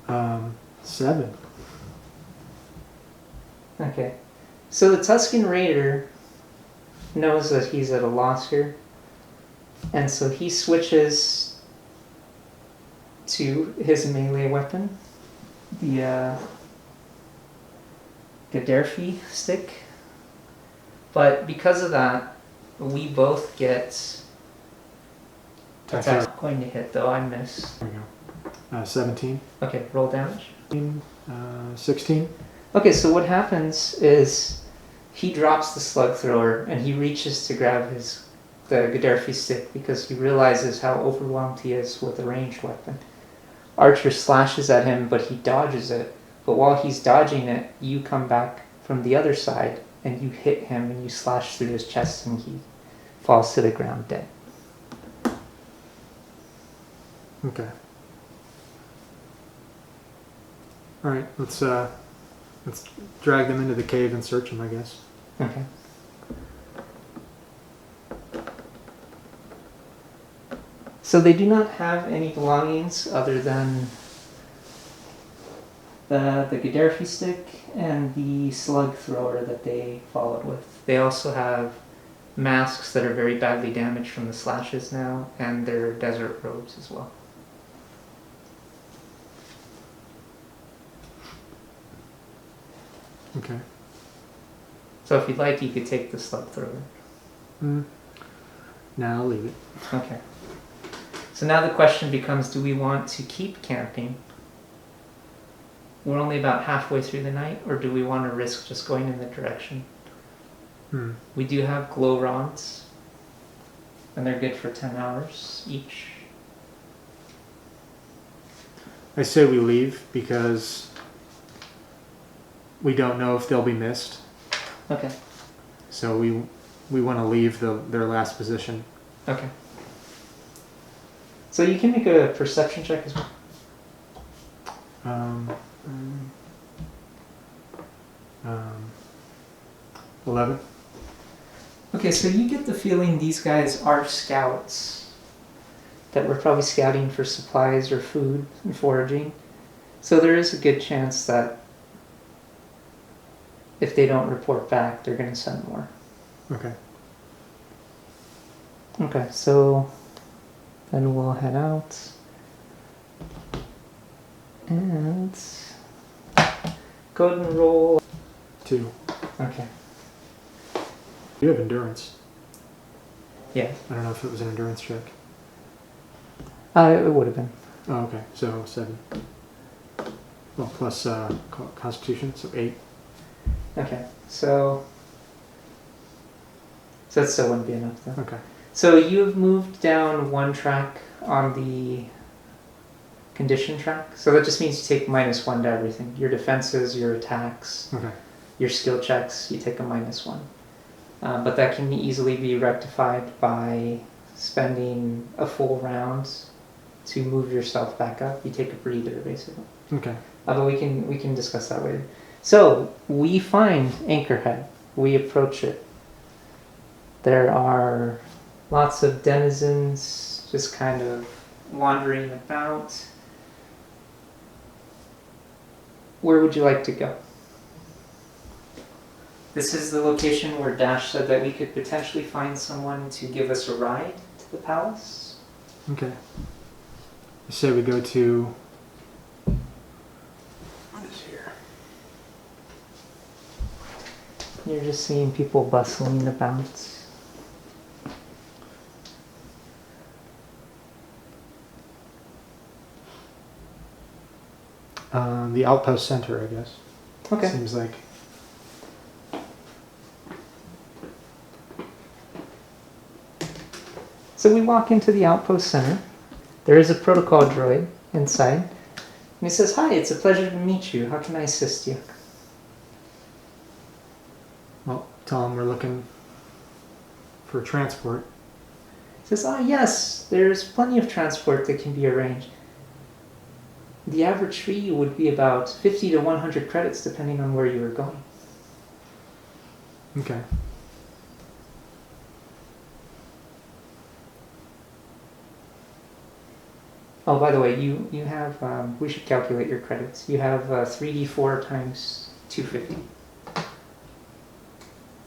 7. Okay. So the Tuscan Raider knows that he's at a loss here, and so he switches to his melee weapon, the Gaddafi stick. But because of that, we both get attack. Going to hit though, I miss. There we go. 17. Okay, roll damage. 16. Okay, so what happens is he drops the slug thrower and he reaches to grab the Gaddafi stick because he realizes how overwhelmed he is with a ranged weapon. Archer slashes at him, but he dodges it. But while he's dodging it, you come back from the other side and you hit him and you slash through his chest and he falls to the ground dead. Okay. All right. Let's drag them into the cave and search them, I guess. Okay. So they do not have any belongings other than the Gaddafi stick and the slug thrower that they followed with. They also have masks that are very badly damaged from the slashes now, and their desert robes as well. Okay. So if you'd like, you could take the slug thrower. No, I'll leave it. Okay. So now the question becomes, do we want to keep camping? We're only about halfway through the night, or do we want to risk just going in the direction? We do have glow rods, and they're good for 10 hours each. I say we leave because we don't know if they'll be missed. Okay. So we want to leave their last position. Okay. So you can make a perception check as well. 11. Okay, so you get the feeling these guys are scouts that were probably scouting for supplies or food and foraging. So there is a good chance that if they don't report back, they're going to send more. Okay. Okay, so then we'll head out. And go ahead and roll. 2. Okay. You have endurance. Yeah. I don't know if it was an endurance check. It would have been. Oh, okay. So 7. Well, plus Constitution, so 8. Okay, so that still wouldn't be enough though. Okay. So you've moved down one track on the condition track. So that just means you take -1 to everything. Your defenses, your attacks, Okay. your skill checks, you take a -1. But that can easily be rectified by spending a full round to move yourself back up. You take a breather, basically. Okay. But we can discuss that later. So we find Anchorhead. We approach it. There are lots of denizens just kind of wandering about. Where would you like to go? This is the location where Dash said that we could potentially find someone to give us a ride to the palace. Okay. I say we go to... What is here? You're just seeing people bustling about. The outpost center, I guess. Okay. Seems like. So we walk into the outpost center. There is a protocol droid inside. And he says, "Hi, it's a pleasure to meet you. How can I assist you?" Well, tell them we're looking for transport. He says, yes, there's plenty of transport that can be arranged. The average fee would be about 50 to 100 credits depending on where you were going. Okay. Oh, by the way, you have, we should calculate your credits. You have 3d4 times 250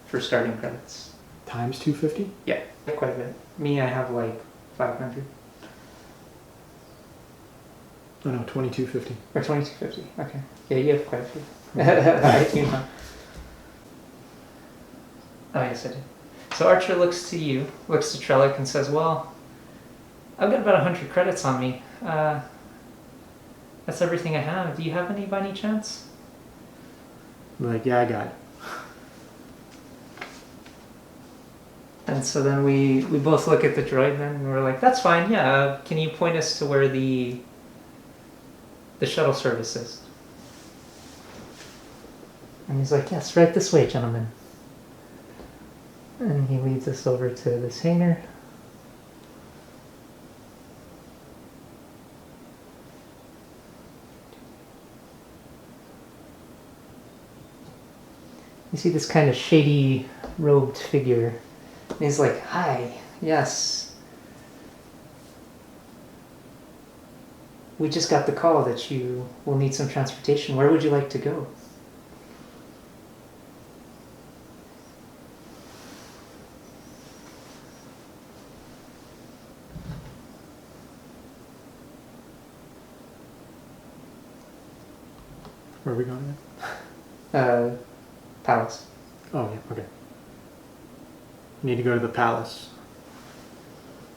for starting credits. Times 250? Yeah, quite a bit. Me, I have like 500. Oh no, 2250. Or 2250, okay. Yeah, you have quite a few. I do not. Oh, yes, I did. So Archer looks to you, looks to Trellick and says, well, I've got about 100 credits on me. That's everything I have. Do you have any by any chance? I'm like, yeah, I got it. And so then we both look at the droid then and we're like, that's fine, yeah. Can you point us to where the shuttle service is? And he's like, yes, right this way, gentlemen. And he leads us over to this hangar. You see this kind of shady robed figure. And he's like, hi, yes. We just got the call that you will need some transportation. Where would you like to go? Where are we going Palace. Oh, yeah, okay. Need to go to the palace.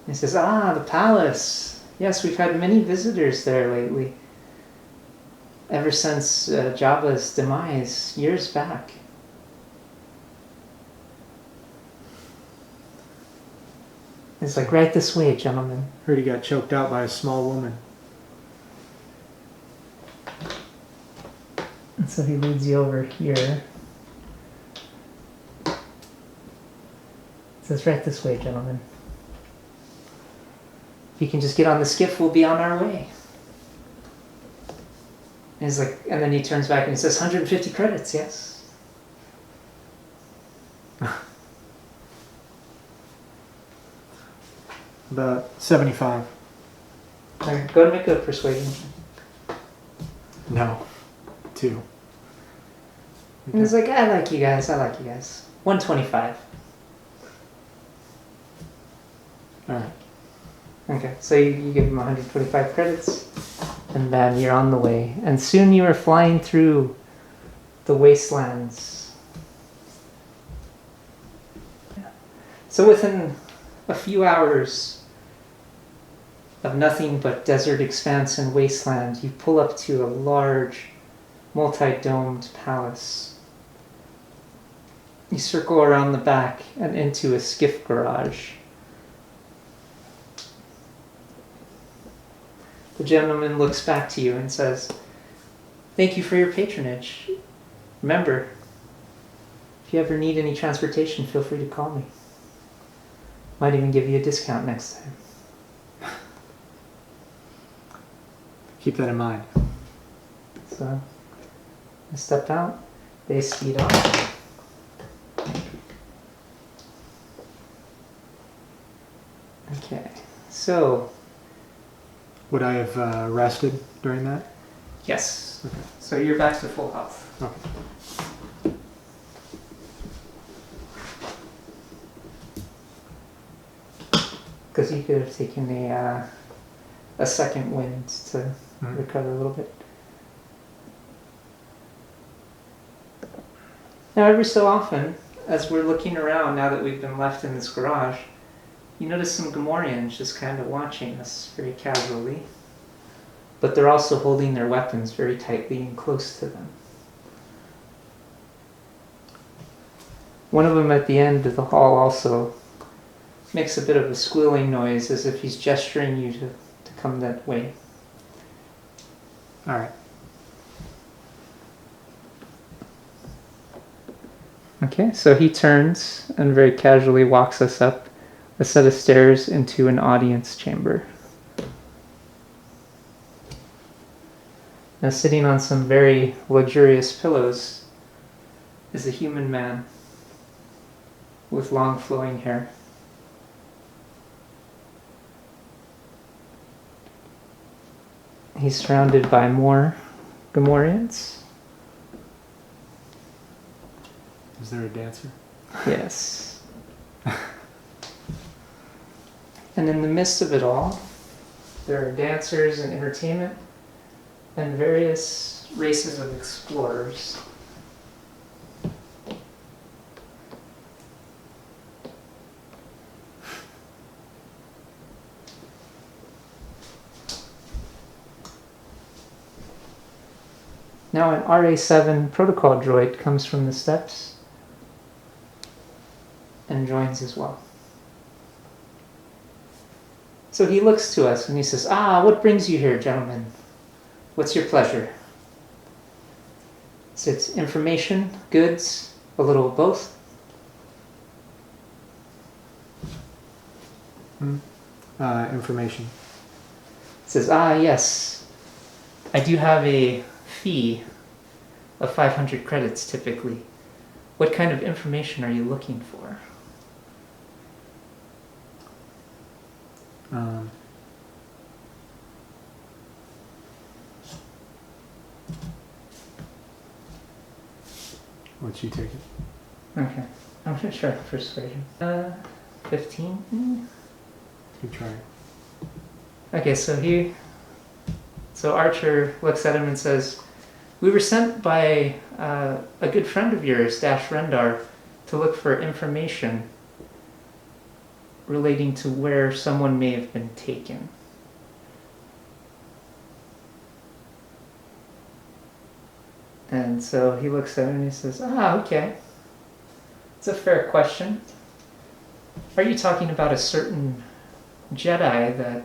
He says, the palace. Yes, we've had many visitors there lately. Ever since Jabba's demise, years back. It's like, right this way, gentlemen. Heard he got choked out by a small woman. And so he leads you over here. It says, right this way, gentlemen. If you can just get on the skiff, we'll be on our way. And he's like, and then he turns back and he says, 150 credits, yes. About 75. Alright, go and make a persuasion. No. 2. And he's like, I like you guys. 125. Alright. Okay, so you give him 125 credits, and then you're on the way. And soon you are flying through the wastelands. So within a few hours of nothing but desert expanse and wasteland, you pull up to a large, multi-domed palace. You circle around the back and into a skiff garage. The gentleman looks back to you and says, thank you for your patronage. Remember, if you ever need any transportation, feel free to call me. Might even give you a discount next time. Keep that in mind. So, I step out, they speed off. Okay, so... Would I have rested during that? Yes. Okay. So you're back to full health. Okay. Because you could have taken a second wind to recover a little bit. Now, every so often, as we're looking around, now that we've been left in this garage, you notice some Gamorreans just kind of watching us very casually. But they're also holding their weapons very tightly and close to them. One of them at the end of the hall also makes a bit of a squealing noise as if he's gesturing you to come that way. Alright. Okay, so he turns and very casually walks us up a set of stairs into an audience chamber. Now, sitting on some very luxurious pillows is a human man with long flowing hair. He's surrounded by more Gamorreans. Is there a dancer? Yes. And in the midst of it all, there are dancers and entertainment and various races of explorers. Now an RA7 protocol droid comes from the steps and joins as well. So he looks to us and he says, what brings you here, gentlemen? What's your pleasure? So it's information, goods, a little of both. Information. It says, yes, I do have a fee of 500 credits typically. What kind of information are you looking for? What'd you take it? Okay, I'm gonna try persuasion. 15? Good try. Okay, so Archer looks at him and says, we were sent by a good friend of yours, Dash Rendar, to look for information relating to where someone may have been taken. And so he looks at him and he says, okay. It's a fair question. Are you talking about a certain Jedi that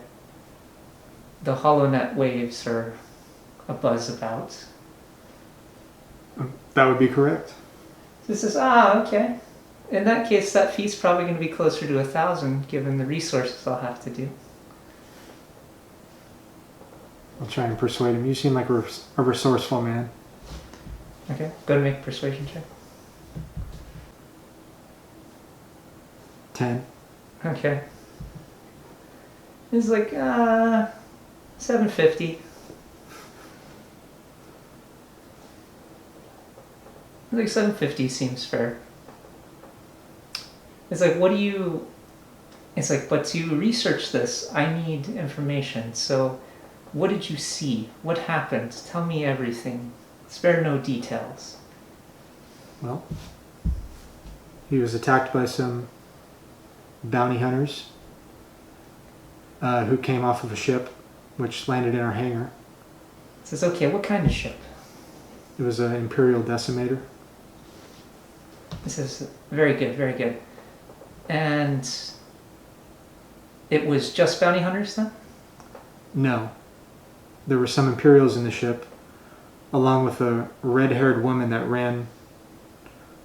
the HoloNet waves are abuzz about? That would be correct. He says, okay. In that case, that fee's probably going to be closer to 1,000, given the resources I'll have to do. I'll try and persuade him. You seem like a resourceful man. Okay, go to make a persuasion check. 10. Okay. He's like, 750. Like 750 seems fair. It's like, what do you... It's like, but to research this, I need information. So, what did you see? What happened? Tell me everything. Spare no details. Well, he was attacked by some bounty hunters who came off of a ship which landed in our hangar. It says, okay, what kind of ship? It was an Imperial Decimator. It says, very good, very good. And it was just bounty hunters then? No. There were some Imperials in the ship, along with a red-haired woman that ran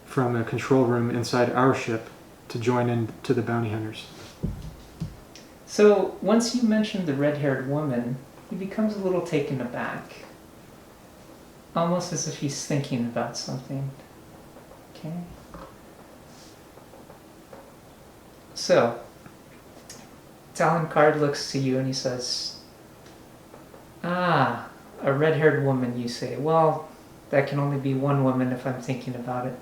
from a control room inside our ship to join in to the bounty hunters. So, once you mentioned the red-haired woman, he becomes a little taken aback. Almost as if he's thinking about something. Okay. So, Talon Card looks to you and he says, a red-haired woman, you say. Well, that can only be one woman if I'm thinking about it.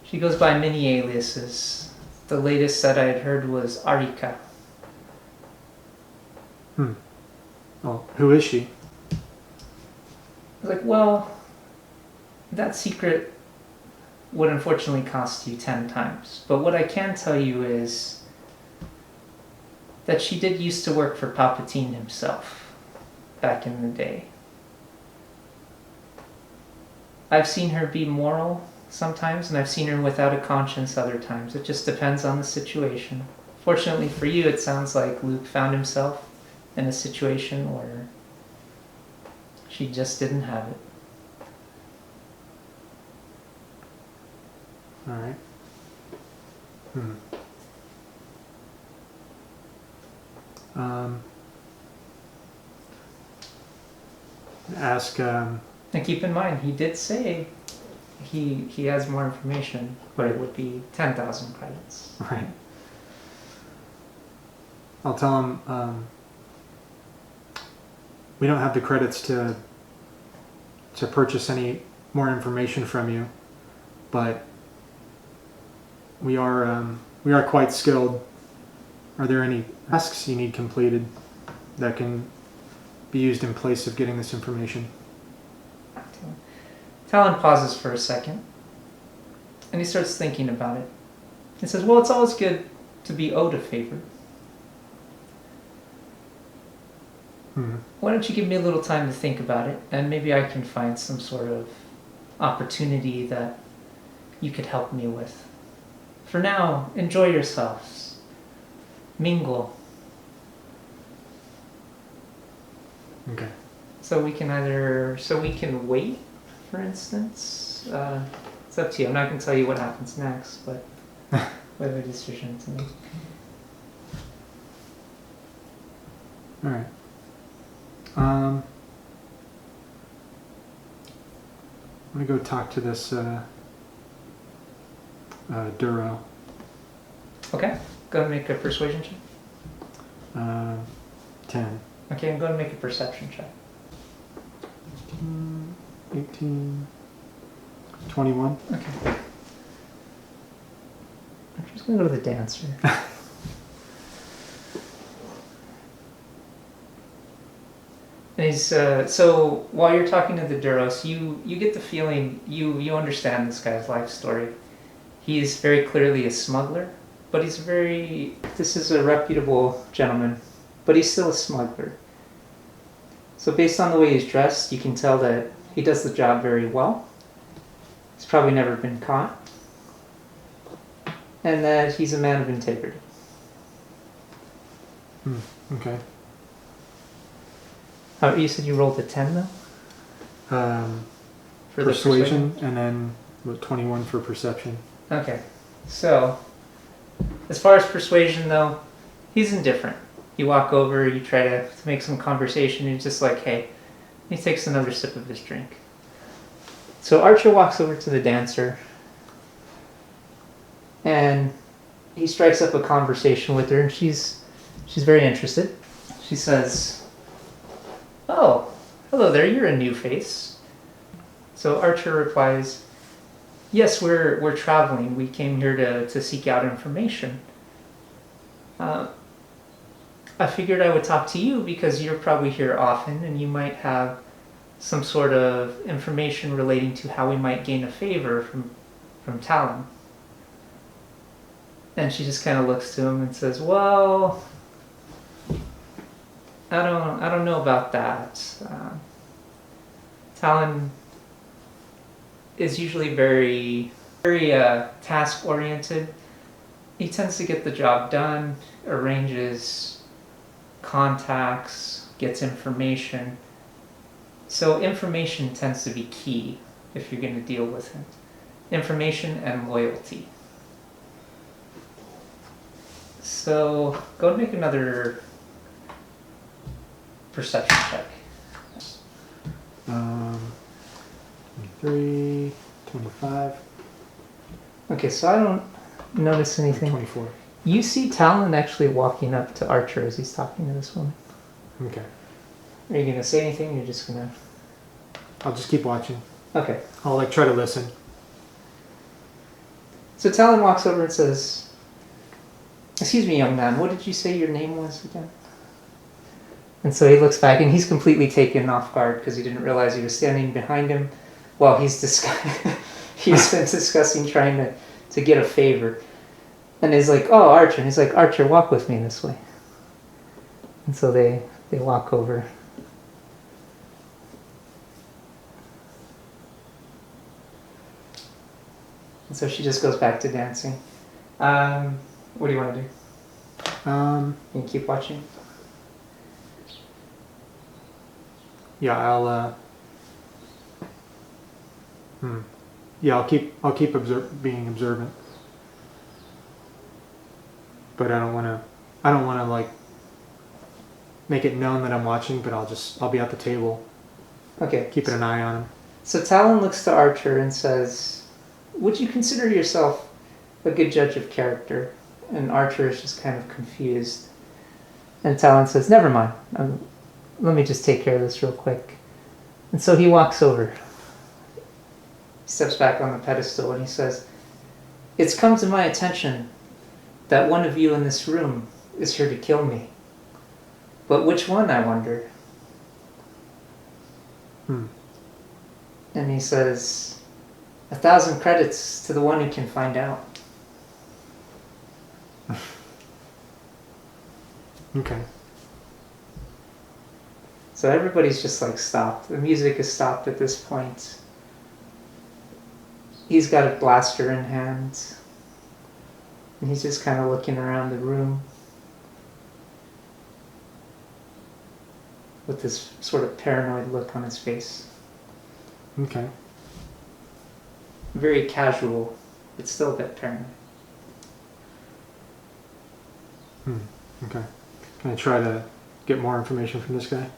She goes by many aliases. The latest that I had heard was Arika. Well, who is she? I was like, well, that secret would unfortunately cost you 10 times. But what I can tell you is that she did used to work for Palpatine himself back in the day. I've seen her be moral sometimes, and I've seen her without a conscience other times. It just depends on the situation. Fortunately for you, it sounds like Luke found himself in a situation where she just didn't have it. All right. Ask. And keep in mind, he did say he has more information, but it would be 10,000 credits. Right. I'll tell him. we don't have the credits to purchase any more information from you, but we are quite skilled. Are there any tasks you need completed that can be used in place of getting this information? Talon pauses for a second, and he starts thinking about it. He says, well, it's always good to be owed a favor. Why don't you give me a little time to think about it, and maybe I can find some sort of opportunity that you could help me with. For now, enjoy yourselves. Mingle. Okay. So we can wait, for instance. It's up to you. I'm not going to tell you what happens next, but we have a decision to make. All right. I'm gonna go talk to this Duro. Okay. Go and make a persuasion check. 10. Okay, and go and make a perception check. 18, 21. Okay. I'm just going to go to the dancer. And he's, so while you're talking to the Duros, you get the feeling, you understand this guy's life story. He's very clearly a smuggler, but this is a reputable gentleman, but he's still a smuggler. So based on the way he's dressed, you can tell that he does the job very well. He's probably never been caught. And that he's a man of integrity. Okay. You said you rolled a 10 though? For persuasion, and then 21 for perception. Okay. So, as far as persuasion though, he's indifferent. You walk over, you try to make some conversation, he's just like, hey. He takes another sip of his drink. So Archer walks over to the dancer, and he strikes up a conversation with her, and she's very interested. She says, oh, hello there, you're a new face. So Archer replies, yes, we're traveling. We came here to seek out information. I figured I would talk to you because you're probably here often and you might have some sort of information relating to how we might gain a favor from Talon. And she just kind of looks to him and says, well, I don't know about that. Talon is usually very task oriented. He tends to get the job done, arranges contacts, gets information. So information tends to be key if you're going to deal with him. Information and loyalty. So go and make another perception check. 23, 25. Okay, so I don't notice anything. 24. You see Talon actually walking up to Archer as he's talking to this woman. Okay. Are you going to say anything? You're just going to... I'll just keep watching. Okay. I'll try to listen. So Talon walks over and says, excuse me, young man, what did you say your name was again? And so he looks back and he's completely taken off guard because he didn't realize he was standing behind him while he's he's been discussing trying to get a favor. And he's like, oh, Archer. And he's like, Archer, walk with me this way. And so they walk over. And so she just goes back to dancing. What do you want to do? You keep watching? Yeah, I'll keep being observant. But I don't want to like make it known that I'm watching, but I'll be at the table. Okay. Keeping an eye on him. So Talon looks to Archer and says, would you consider yourself a good judge of character? And Archer is just kind of confused. And Talon says, never mind. let me just take care of this real quick. And so he walks over. He steps back on the pedestal and he says, "It's come to my attention that one of you in this room is here to kill me. But which one, I wonder?" And he says, 1,000 credits to the one who can find out. Okay. So everybody's just like stopped. The music is stopped at this point. He's got a blaster in hand. And he's just kind of looking around the room with this sort of paranoid look on his face. Okay. Very casual, but still a bit paranoid. Okay. Can I try to get more information from this guy?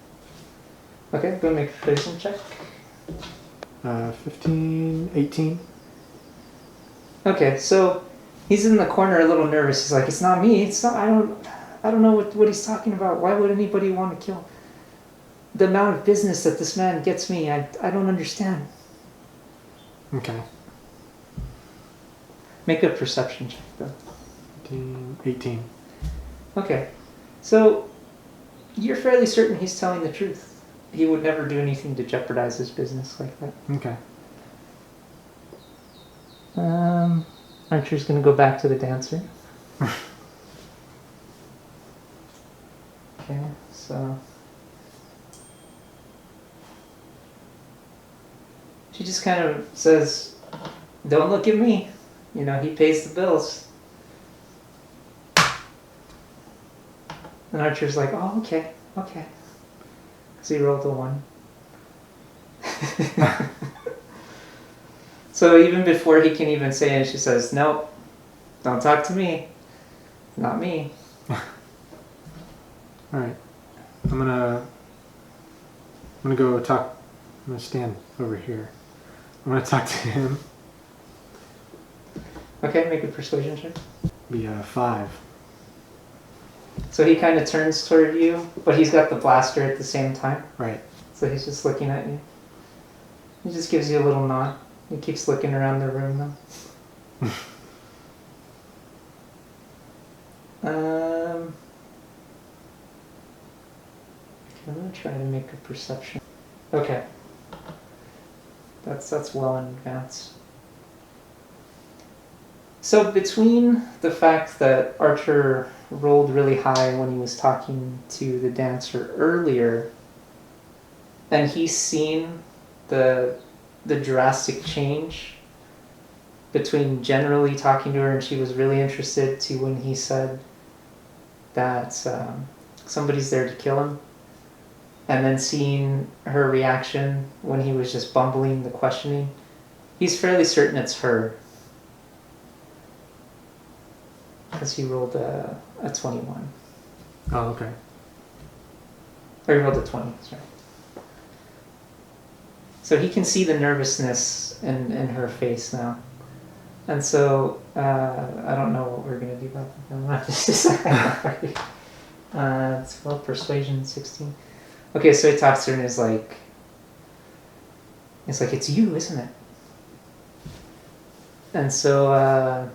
Okay, go make a persuasion check. 15, 18. Okay, so he's in the corner a little nervous. He's like, "It's not me. It's not. I don't know what he's talking about. Why would anybody want to kill? The amount of business that this man gets me, I don't understand." Okay. Make a perception check, though. 18. Okay, so you're fairly certain he's telling the truth. He would never do anything to jeopardize his business like that. Okay. Archer's gonna go back to the dancer. Okay, so she just kind of says, "Don't look at me. You know, he pays the bills." And Archer's like, "Oh, okay. Because he rolled a 1. So even before he can even say it, she says, "Nope, don't talk to me. Not me." Alright. I'm gonna go talk. I'm gonna stand over here. I'm gonna talk to him. Okay, make a persuasion check. Be 5. So he kind of turns toward you, but he's got the blaster at the same time. Right. So he's just looking at you. He just gives you a little nod. He keeps looking around the room though. I'm gonna try to make a perception. Okay. That's well in advance. So between the fact that Archer rolled really high when he was talking to the dancer earlier, and he's seen the drastic change between generally talking to her and she was really interested to when he said that somebody's there to kill him, and then seeing her reaction when he was just bumbling the questioning, he's fairly certain it's her. Because he rolled a 21. Oh, okay. Or he rolled a 20, sorry. So he can see the nervousness in her face now. And so, I don't know what we're going to do about that. It's called Persuasion 16. Okay, so he talks to her and is like, "It's you, isn't it?" And so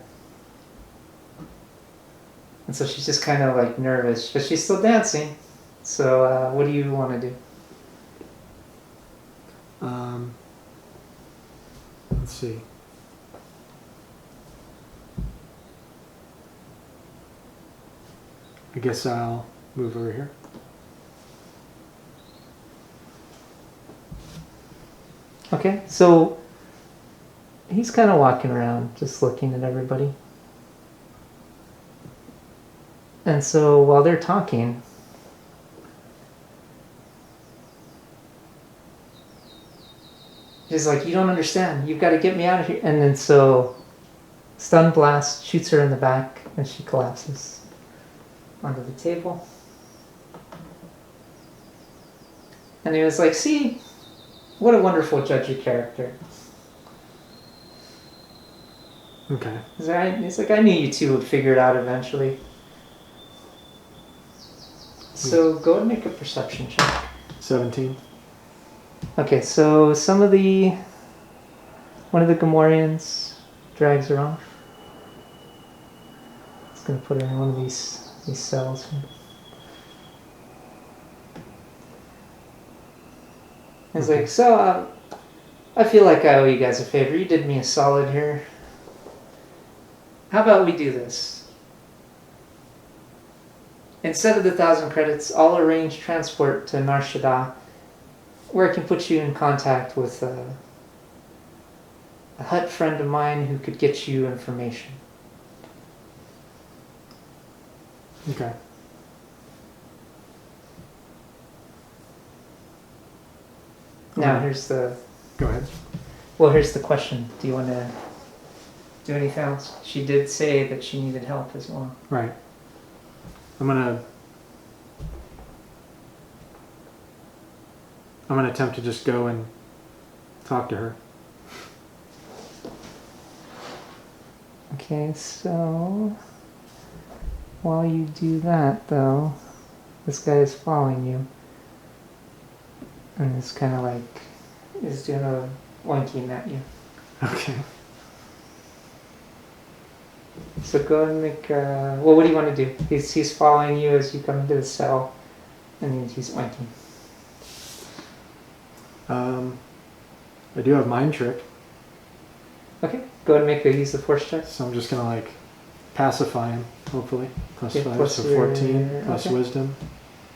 she's just kind of like nervous, but she's still dancing. So what do you want to do? Let's see. I guess I'll move over here. Okay, so he's kind of walking around, just looking at everybody. And so while they're talking, he's like, "You don't understand. You've got to get me out of here." And then so stun blast shoots her in the back and she collapses onto the table. And he was like, "See, what a wonderful judge of character." Okay. He's like, "I knew you two would figure it out eventually." So go and make a perception check. 17. Okay, so one of the Gamorreans drags her off. It's gonna put her in one of these cells. He's Okay. like, so I feel like I owe you guys a favor. You did me a solid here. How about we do this? Instead of the 1,000 credits, I'll arrange transport to Nar Shaddaa, where I can put you in contact with a Hutt friend of mine who could get you information. Okay. Now Okay. Go ahead. here's the question. Do you want to do anything else? She did say that she needed help as well. Right. I'm gonna attempt to just go and talk to her. Okay, so while you do that, though, this guy is following you, and it's kind of like is doing a winking at you. Okay. So go and make. Well, what do you want to do? He's following you as you come into the cell, and he's winking. I do have mind trick, Okay, go and make a use of force check. so I'm just gonna like pacify him. Hopefully, plus Okay, 5, plus so your- 14 plus okay. wisdom,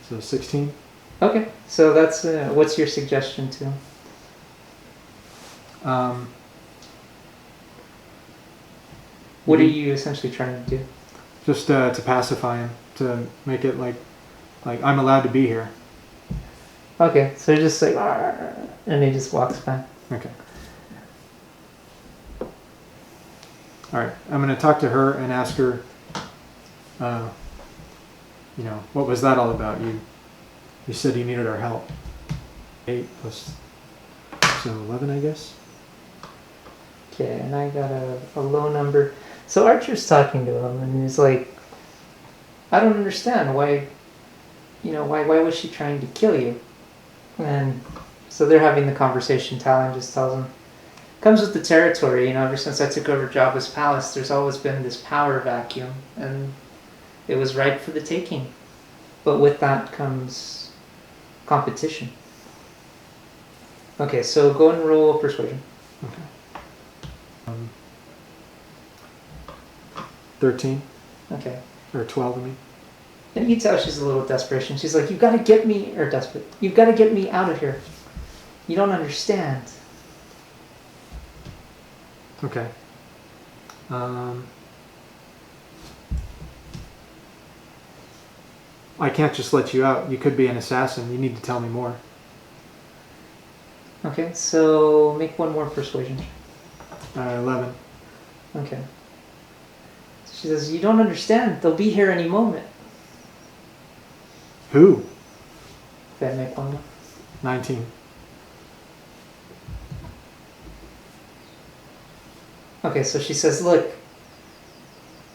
so 16. Okay, so that's what's your suggestion to him? What are you essentially trying to do? Just to pacify him, to make it like I'm allowed to be here. Okay, so you're just like, "Arr," and he just walks back. Okay. All right. I'm going to talk to her and ask her, what was that all about? You said you needed our help. 8 plus, so 11, I guess. Okay, and I got a low number. So Archer's talking to him, and he's like, I don't understand why was she trying to kill you? And so they're having the conversation. Talon just tells him, comes with the territory, ever since I took over Jabba's palace, there's always been this power vacuum, and it was ripe for the taking. But with that comes competition. Okay, so go and roll persuasion. Okay. 13 Okay. or 12, I mean. And you can tell she's a little desperation. She's like, you've got to get me, or desperate, you've got to get me out of here. You don't understand. Okay. I can't just let you out. You could be an assassin. You need to tell me more. Okay, so make one more persuasion. 11. Okay. She says, you don't understand. They'll be here any moment. Who? Okay, make one more. 19. Okay, so she says, look,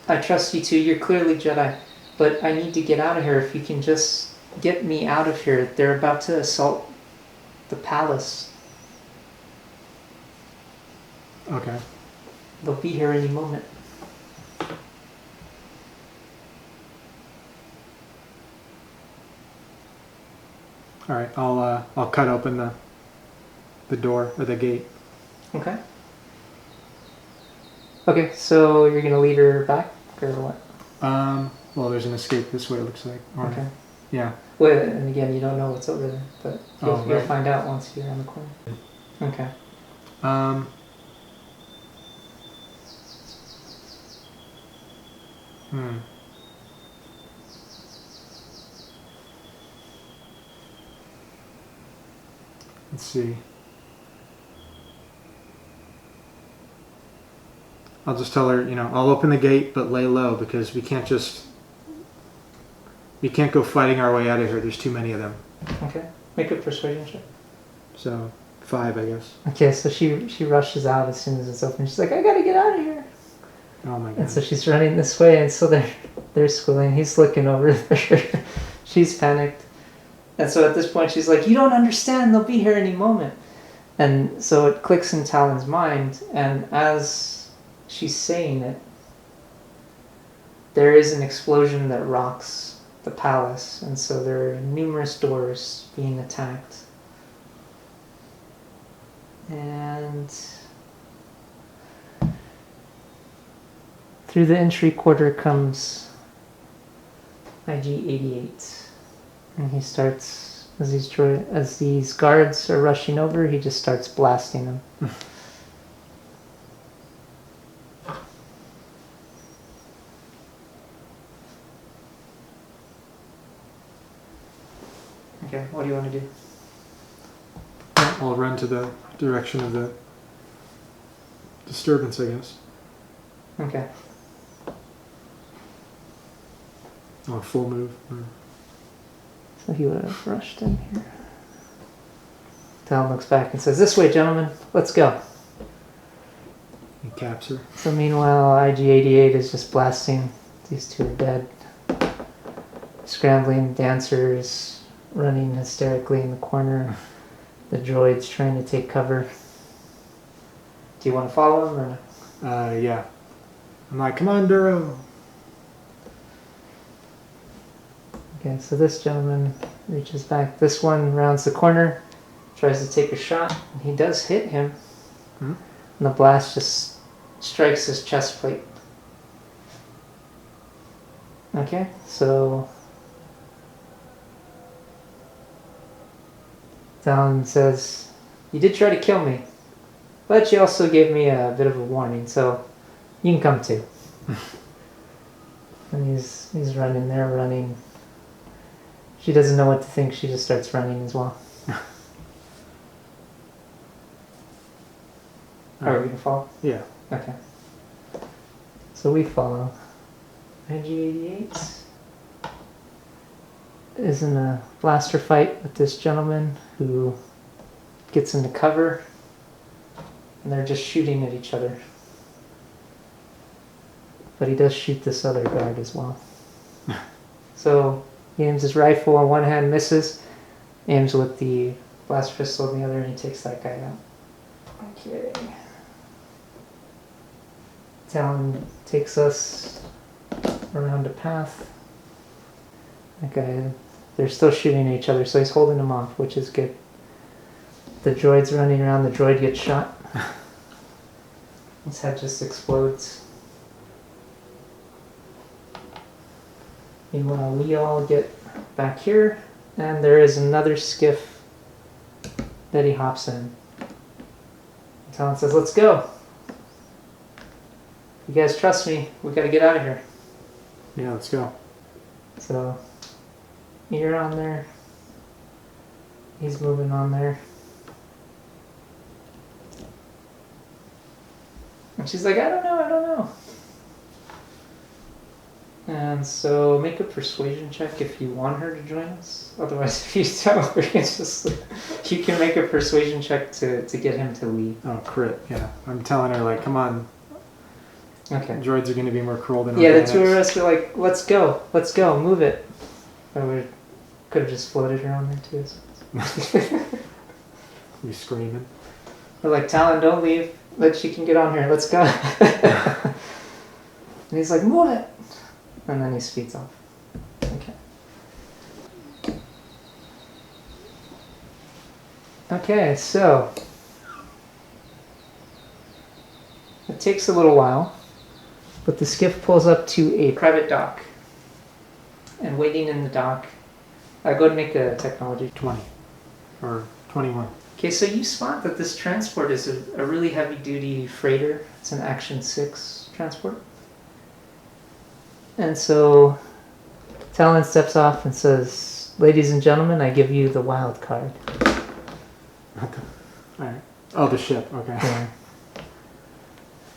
I trust you too. You're clearly Jedi. But I need to get out of here. If you can just get me out of here. They're about to assault the palace. Okay. They'll be here any moment. All right. I'll cut open the door or the gate. Okay. Okay, so you're gonna lead her back or what? Well, there's an escape this way. It looks like. Or, Okay. Yeah. Well, and again, you don't know what's over there, but you'll right. find out once you're around the corner. Okay. Let's see. I'll just tell her, I'll open the gate, but lay low because we can't go fighting our way out of here. There's too many of them. Okay. Make a persuasion check. So 5, I guess. Okay, so she rushes out as soon as it's open. She's like, I gotta get out of here. Oh my god. And so she's running this way, and so they're squealing. He's looking over there. She's panicked. And so at this point she's like, you don't understand, they'll be here any moment. And so it clicks in Talon's mind, and as she's saying it, there is an explosion that rocks the palace, and so there are numerous doors being attacked. And through the entry quarter comes IG-88. And he starts, as these guards are rushing over, he just starts blasting them. Okay, what do you want to do? I'll run to the direction of the disturbance, I guess. Okay. Oh, full move. So he would have rushed in here. Talon looks back and says, this way, gentlemen, let's go. He caps her. So meanwhile, IG-88 is just blasting. These two are dead. Scrambling dancers running hysterically in the corner. The droid's trying to take cover. Do you want to follow him or no? Yeah. I'm like, come on, Duro. Okay, so this gentleman reaches back. This one rounds the corner, tries to take a shot, and he does hit him. Hmm? And the blast just strikes his chest plate. Okay, so Talon says, you did try to kill me, but you also gave me a bit of a warning, so you can come too. And he's running there, running. She doesn't know what to think, she just starts running as well. Are we gonna follow? Yeah. Okay. So we follow. IG-88 is in a blaster fight with this gentleman who gets into cover, and they're just shooting at each other. But he does shoot this other guard as well. So he aims his rifle on one hand, misses, aims with the blast pistol on the other, and he takes that guy out. Okay. Talon takes us around a path. Okay, they're still shooting at each other, so he's holding them off, which is good. The droid's running around, the droid gets shot. His head just explodes. Meanwhile, we all get back here, and there is another skiff that he hops in. Talon says, let's go. You guys trust me, we gotta get out of here. Yeah, let's go. So, you're on there. He's moving on there. And she's like, I don't know. And so make a persuasion check if you want her to join us. Otherwise, if you don't, we can just, you can make a persuasion check to get him to leave. Oh, crit, yeah. I'm telling her, like, come on. Okay. Droids are going to be more cruel than Yeah, the organics. two of us were like, let's go, move it. Or we could have just floated her on there too. You screaming. We're like, Talon, don't leave. She can get on here. Let's go. And he's like, move it. And then he speeds off. Okay. Okay, so it takes a little while, but the skiff pulls up to a private dock. And waiting in the dock, go ahead and make a technology. 20. Or 21. Okay, so you spot that this transport is a really heavy-duty freighter. It's an Action 6 transport. And so Talon steps off and says, ladies and gentlemen, I give you the wild card. Alright. Oh, the ship, okay. Yeah.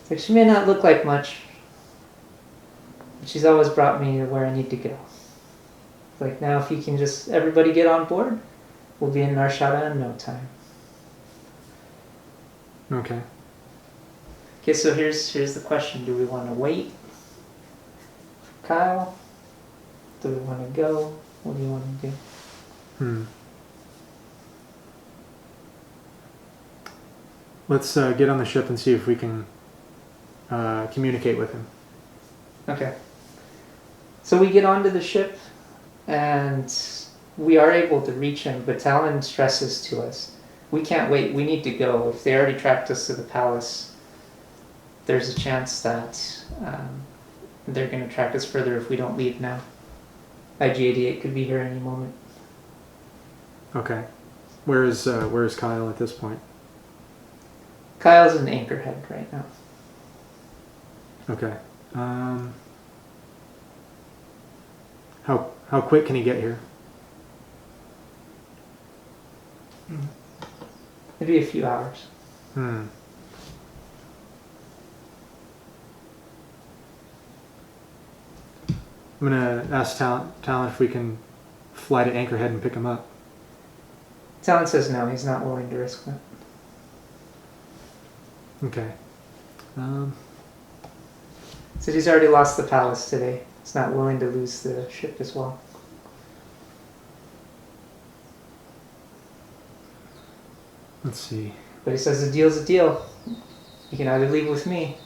It's like, she may not look like much, but she's always brought me to where I need to go. It's like, now if you can just, everybody get on board, we'll be in Narshada in no time. Okay. Okay, so here's the question. Do we want to wait for Kyle? Do we want to go? What do you want to do? Let's get on the ship and see if we can communicate with him. Okay. So we get onto the ship, and we are able to reach him, but Talon stresses to us, we can't wait, we need to go. If they already tracked us to the palace, there's a chance that they're going to track us further if we don't leave now. IG-88 could be here any moment. Okay. Where is Kyle at this point? Kyle's in Anchorhead right now. Okay. How quick can he get here? Maybe a few hours. I'm gonna ask Talon if we can fly to Anchorhead and pick him up. Talon says no, he's not willing to risk that. Okay. Said he's already lost the palace today. He's not willing to lose the ship as well. Let's see. But he says the deal's a deal. You can either leave with me,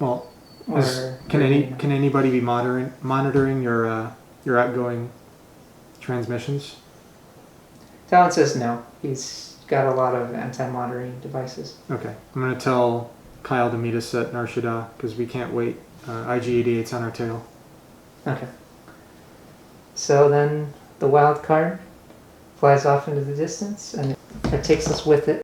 Well, or can anybody be monitoring your outgoing transmissions? Talon says no. He's got a lot of anti-monitoring devices. Okay. I'm gonna tell Kyle to meet us at Narshada because we can't wait. IG-88's on our tail. Okay. So then the wild card flies off into the distance, and it takes us with it.